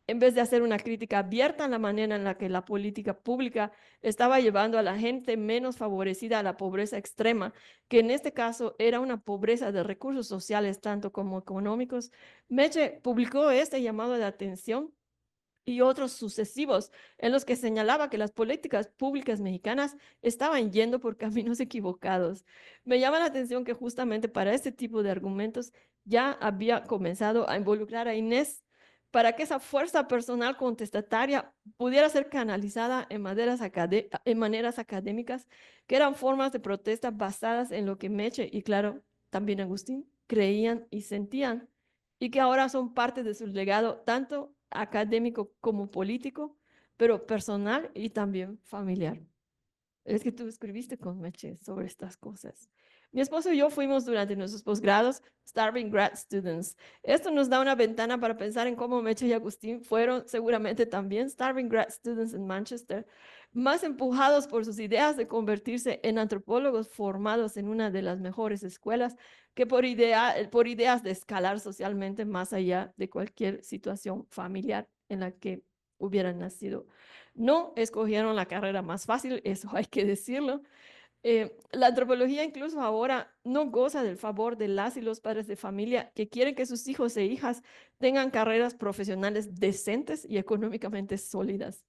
En vez de hacer una crítica abierta en la manera en la que la política pública estaba llevando a la gente menos favorecida a la pobreza extrema, que en este caso era una pobreza de recursos sociales tanto como económicos, Meche publicó este llamado de atención y otros sucesivos en los que señalaba que las políticas públicas mexicanas estaban yendo por caminos equivocados. Me llama la atención que justamente para este tipo de argumentos ya había comenzado a involucrar a Inés para que esa fuerza personal contestataria pudiera ser canalizada en maneras académicas, que eran formas de protesta basadas en lo que Meche y claro, también Agustín creían y sentían, y que ahora son parte de su legado tanto académico como político, pero personal y también familiar. Es que tú escribiste con Meche sobre estas cosas. Mi esposo y yo fuimos durante nuestros posgrados Starving Grad Students. Esto nos da una ventana para pensar en cómo Meche y Agustín fueron seguramente también Starving Grad Students en Manchester, más empujados por sus ideas de convertirse en antropólogos formados en una de las mejores escuelas que por ideas de escalar socialmente más allá de cualquier situación familiar en la que hubieran nacido. No escogieron la carrera más fácil, eso hay que decirlo. La antropología incluso ahora no goza del favor de las y los padres de familia que quieren que sus hijos e hijas tengan carreras profesionales decentes y económicamente sólidas.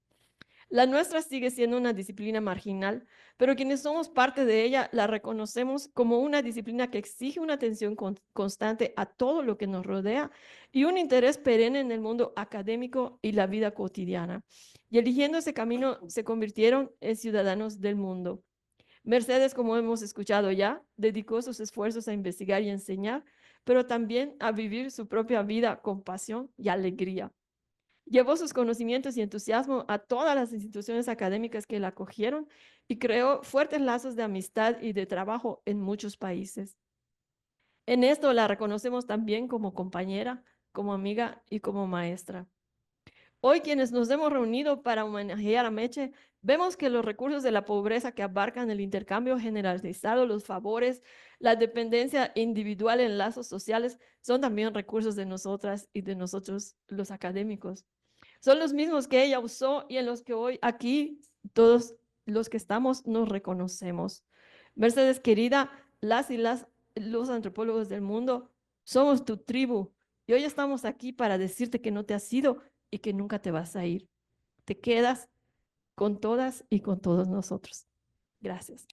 La nuestra sigue siendo una disciplina marginal, pero quienes somos parte de ella la reconocemos como una disciplina que exige una atención constante a todo lo que nos rodea y un interés perenne en el mundo académico y la vida cotidiana. Y eligiendo ese camino se convirtieron en ciudadanos del mundo. Mercedes, como hemos escuchado ya, dedicó sus esfuerzos a investigar y enseñar, pero también a vivir su propia vida con pasión y alegría. Llevó sus conocimientos y entusiasmo a todas las instituciones académicas que la acogieron y creó fuertes lazos de amistad y de trabajo en muchos países. En esto la reconocemos también como compañera, como amiga y como maestra. Hoy quienes nos hemos reunido para homenajear a Meche, vemos que los recursos de la pobreza que abarcan el intercambio generalizado, los favores, la dependencia individual en lazos sociales, son también recursos de nosotras y de nosotros los académicos. Son los mismos que ella usó y en los que hoy aquí todos los que estamos nos reconocemos. Mercedes querida, los antropólogos del mundo, somos tu tribu y hoy estamos aquí para decirte que no te has ido y que nunca te vas a ir. Te quedas con todas y con todos nosotros. Gracias.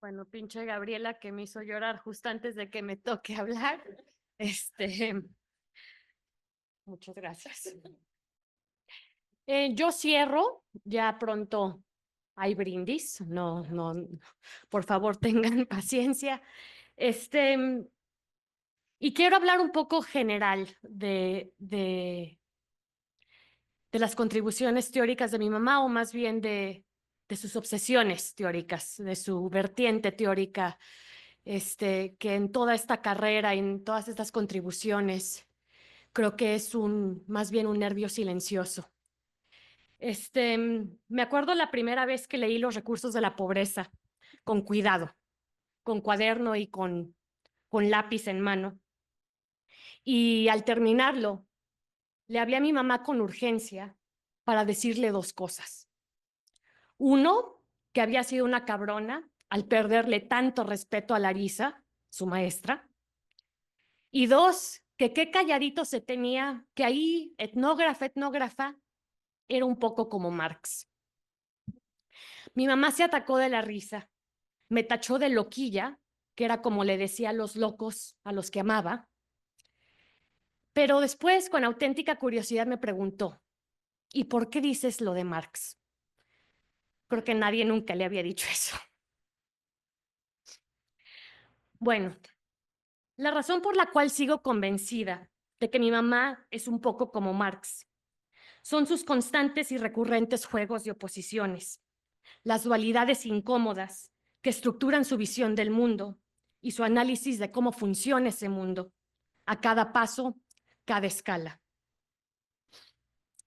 Bueno, pinche Gabriela que me hizo llorar justo antes de que me toque hablar. Muchas gracias. Yo cierro, ya pronto hay brindis, no, por favor tengan paciencia. Y quiero hablar un poco general de las contribuciones teóricas de mi mamá, o más bien de sus obsesiones teóricas, de su vertiente teórica, que en toda esta carrera, en todas estas contribuciones, creo que es más bien un nervio silencioso. Me acuerdo la primera vez que leí Los recursos de la pobreza, con cuidado, con cuaderno y con lápiz en mano. Y al terminarlo, le hablé a mi mamá con urgencia para decirle dos cosas. Uno, que había sido una cabrona al perderle tanto respeto a Larisa, su maestra. Y dos, que qué calladito se tenía, que ahí etnógrafa, era un poco como Marx. Mi mamá se atacó de la risa, me tachó de loquilla, que era como le decía a los locos a los que amaba, pero después, con auténtica curiosidad, me preguntó, ¿y por qué dices lo de Marx? Creo que nadie nunca le había dicho eso. Bueno, la razón por la cual sigo convencida de que mi mamá es un poco como Marx son sus constantes y recurrentes juegos de oposiciones, las dualidades incómodas que estructuran su visión del mundo y su análisis de cómo funciona ese mundo, a cada paso, cada escala.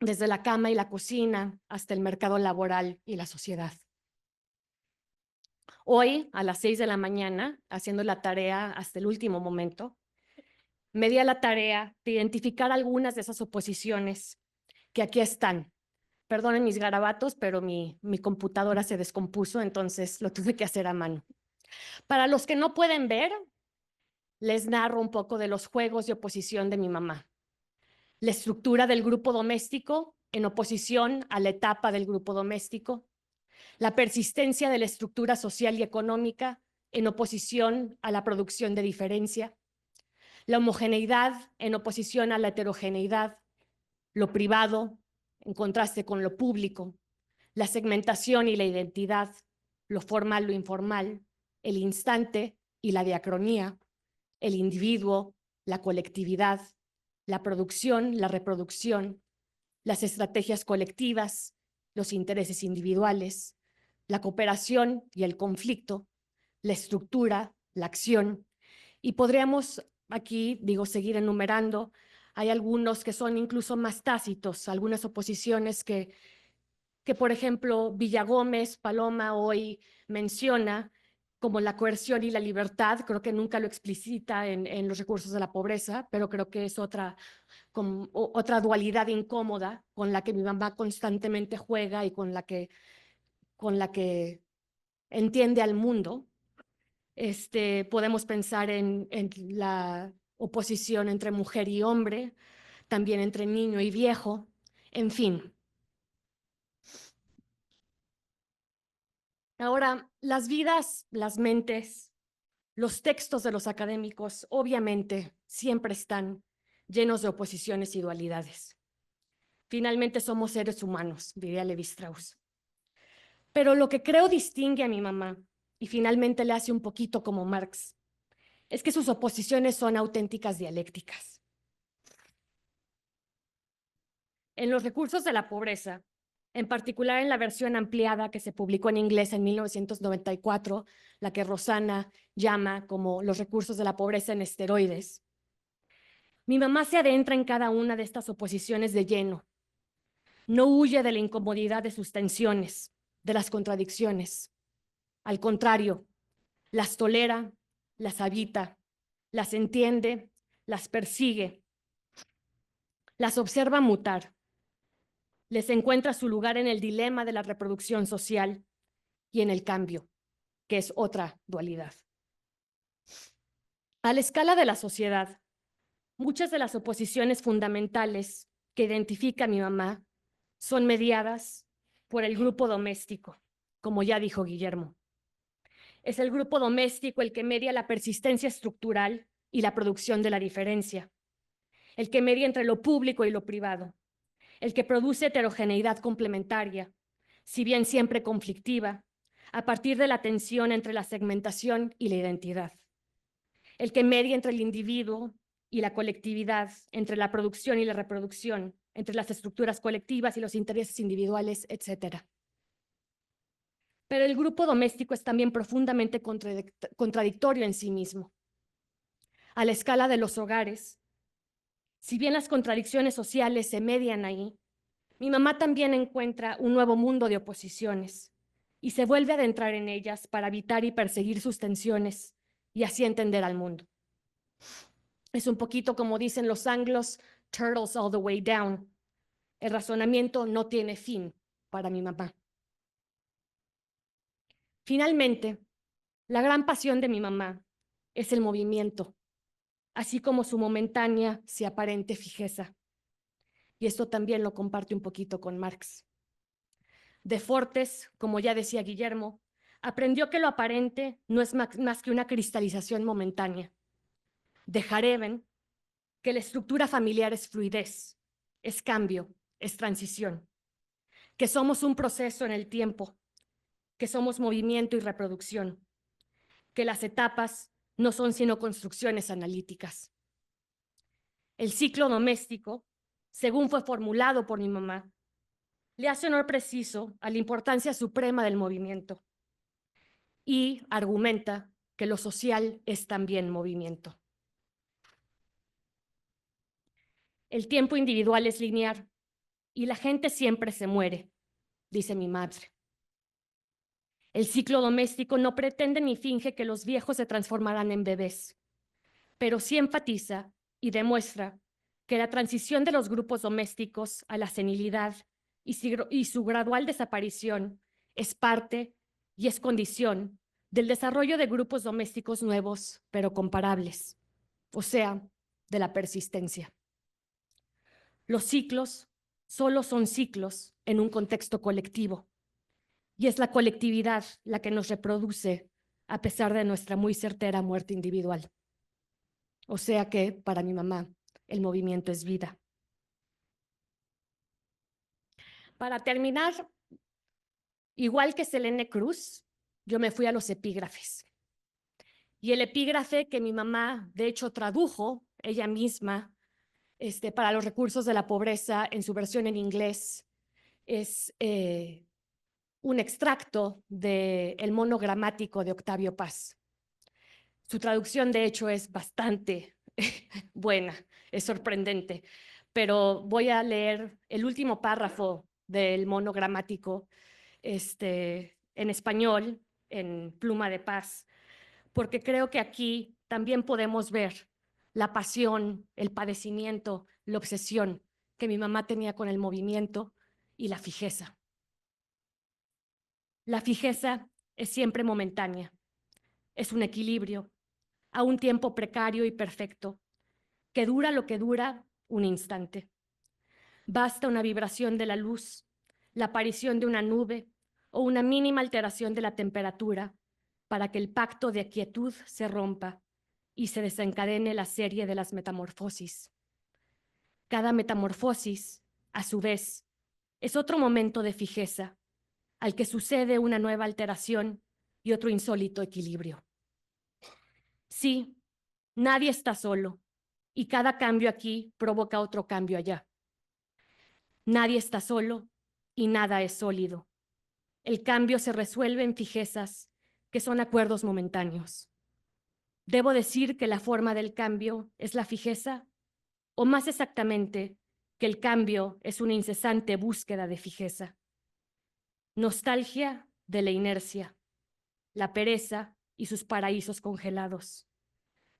Desde la cama y la cocina hasta el mercado laboral y la sociedad. Hoy, a las 6 de la mañana, haciendo la tarea hasta el último momento, me di a la tarea de identificar algunas de esas oposiciones que aquí están. Perdonen mis garabatos, pero mi computadora se descompuso, entonces lo tuve que hacer a mano. Para los que no pueden ver, les narro un poco de los juegos de oposición de mi mamá. La estructura del grupo doméstico en oposición a la etapa del grupo doméstico. La persistencia de la estructura social y económica en oposición a la producción de diferencia. La homogeneidad en oposición a la heterogeneidad. Lo privado en contraste con lo público. La segmentación y la identidad. Lo formal, lo informal. El instante y la diacronía. El individuo, la colectividad. La producción, la reproducción. Las estrategias colectivas. Los intereses individuales. La cooperación y el conflicto, la estructura, la acción. Y podríamos aquí, seguir enumerando. Hay algunos que son incluso más tácitos, algunas oposiciones que por ejemplo, Villagómez, Paloma hoy menciona, como la coerción y la libertad. Creo que nunca lo explicita en Los recursos de la pobreza, pero creo que es otra dualidad incómoda con la que mi mamá constantemente juega y con la que entiende al mundo. Podemos pensar en la oposición entre mujer y hombre, también entre niño y viejo, en fin. Ahora, las vidas, las mentes, los textos de los académicos, obviamente, siempre están llenos de oposiciones y dualidades. Finalmente somos seres humanos, diría Levi Strauss. Pero lo que creo distingue a mi mamá, y finalmente le hace un poquito como Marx, es que sus oposiciones son auténticas dialécticas. En Los recursos de la pobreza, en particular en la versión ampliada que se publicó en inglés en 1994, la que Rosana llama como Los recursos de la pobreza en esteroides, mi mamá se adentra en cada una de estas oposiciones de lleno. No huye de la incomodidad de sus tensiones, de las contradicciones. Al contrario, las tolera, las habita, las entiende, las persigue, las observa mutar. Les encuentra su lugar en el dilema de la reproducción social y en el cambio, que es otra dualidad. A la escala de la sociedad, muchas de las oposiciones fundamentales que identifica mi mamá son mediadas por el grupo doméstico, como ya dijo Guillermo. Es el grupo doméstico el que media la persistencia estructural y la producción de la diferencia, el que media entre lo público y lo privado, el que produce heterogeneidad complementaria, si bien siempre conflictiva, a partir de la tensión entre la segmentación y la identidad, el que media entre el individuo y la colectividad, entre la producción y la reproducción, entre las estructuras colectivas y los intereses individuales, etc. Pero el grupo doméstico es también profundamente contradictorio en sí mismo. A la escala de los hogares, si bien las contradicciones sociales se median ahí, Mi mamá también encuentra un nuevo mundo de oposiciones y se vuelve a adentrar en ellas para evitar y perseguir sus tensiones y así entender al mundo. Es un poquito como dicen los anglos, turtles all the way down. El razonamiento no tiene fin para mi mamá. Finalmente, la gran pasión de mi mamá es el movimiento, así como su momentánea si aparente fijeza. Y esto también lo comparte un poquito con Marx. De Fortes, como ya decía Guillermo, aprendió que lo aparente no es más que una cristalización momentánea. De Hareven, que la estructura familiar es fluidez, es cambio, es transición, que somos un proceso en el tiempo, que somos movimiento y reproducción, que las etapas no son sino construcciones analíticas. El ciclo doméstico, según fue formulado por mi mamá, le hace honor preciso a la importancia suprema del movimiento y argumenta que lo social es también movimiento. El tiempo individual es lineal y la gente siempre se muere, dice mi madre. El ciclo doméstico no pretende ni finge que los viejos se transformarán en bebés, pero sí enfatiza y demuestra que la transición de los grupos domésticos a la senilidad y su gradual desaparición es parte y es condición del desarrollo de grupos domésticos nuevos, pero comparables, o sea, de la persistencia. Los ciclos solo son ciclos en un contexto colectivo, y es la colectividad la que nos reproduce a pesar de nuestra muy certera muerte individual. O sea que, para mi mamá, el movimiento es vida. Para terminar, igual que Selene Cruz, yo me fui a los epígrafes. Y el epígrafe que mi mamá, de hecho, tradujo ella misma para los recursos de la pobreza en su versión en inglés, es un extracto del monogramático de Octavio Paz. Su traducción, de hecho, es bastante buena, es sorprendente, pero voy a leer el último párrafo del monogramático en español, en pluma de Paz, porque creo que aquí también podemos ver la pasión, el padecimiento, la obsesión que mi mamá tenía con el movimiento y la fijeza. La fijeza es siempre momentánea, es un equilibrio, a un tiempo precario y perfecto, que dura lo que dura un instante. Basta una vibración de la luz, la aparición de una nube o una mínima alteración de la temperatura para que el pacto de quietud se rompa y se desencadene la serie de las metamorfosis. Cada metamorfosis, a su vez, es otro momento de fijeza, al que sucede una nueva alteración y otro insólito equilibrio. Sí, nadie está solo, y cada cambio aquí provoca otro cambio allá. Nadie está solo y nada es sólido. El cambio se resuelve en fijezas que son acuerdos momentáneos. ¿Debo decir que la forma del cambio es la fijeza? O más exactamente, que el cambio es una incesante búsqueda de fijeza. Nostalgia de la inercia, la pereza y sus paraísos congelados.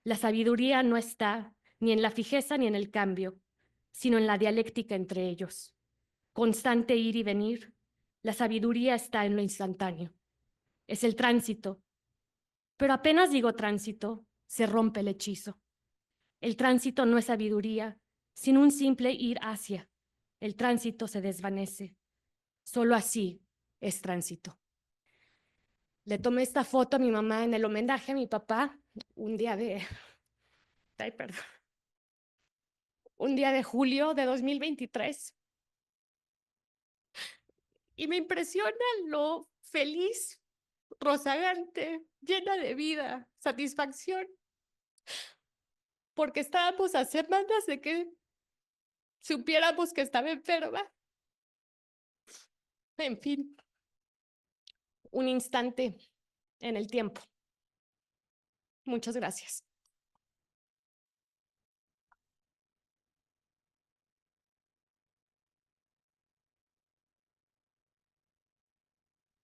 La sabiduría no está ni en la fijeza ni en el cambio, sino en la dialéctica entre ellos. Constante ir y venir, la sabiduría está en lo instantáneo. Es el tránsito. Pero apenas digo tránsito, se rompe el hechizo. El tránsito no es sabiduría, sino un simple ir hacia. El tránsito se desvanece. Solo así es tránsito. Le tomé esta foto a mi mamá en el homenaje a mi papá un día de julio de 2023. Y me impresiona lo feliz, rozagante, llena de vida, satisfacción, porque estábamos a semanas de que supiéramos que estaba enferma. En fin, un instante en el tiempo. Muchas gracias.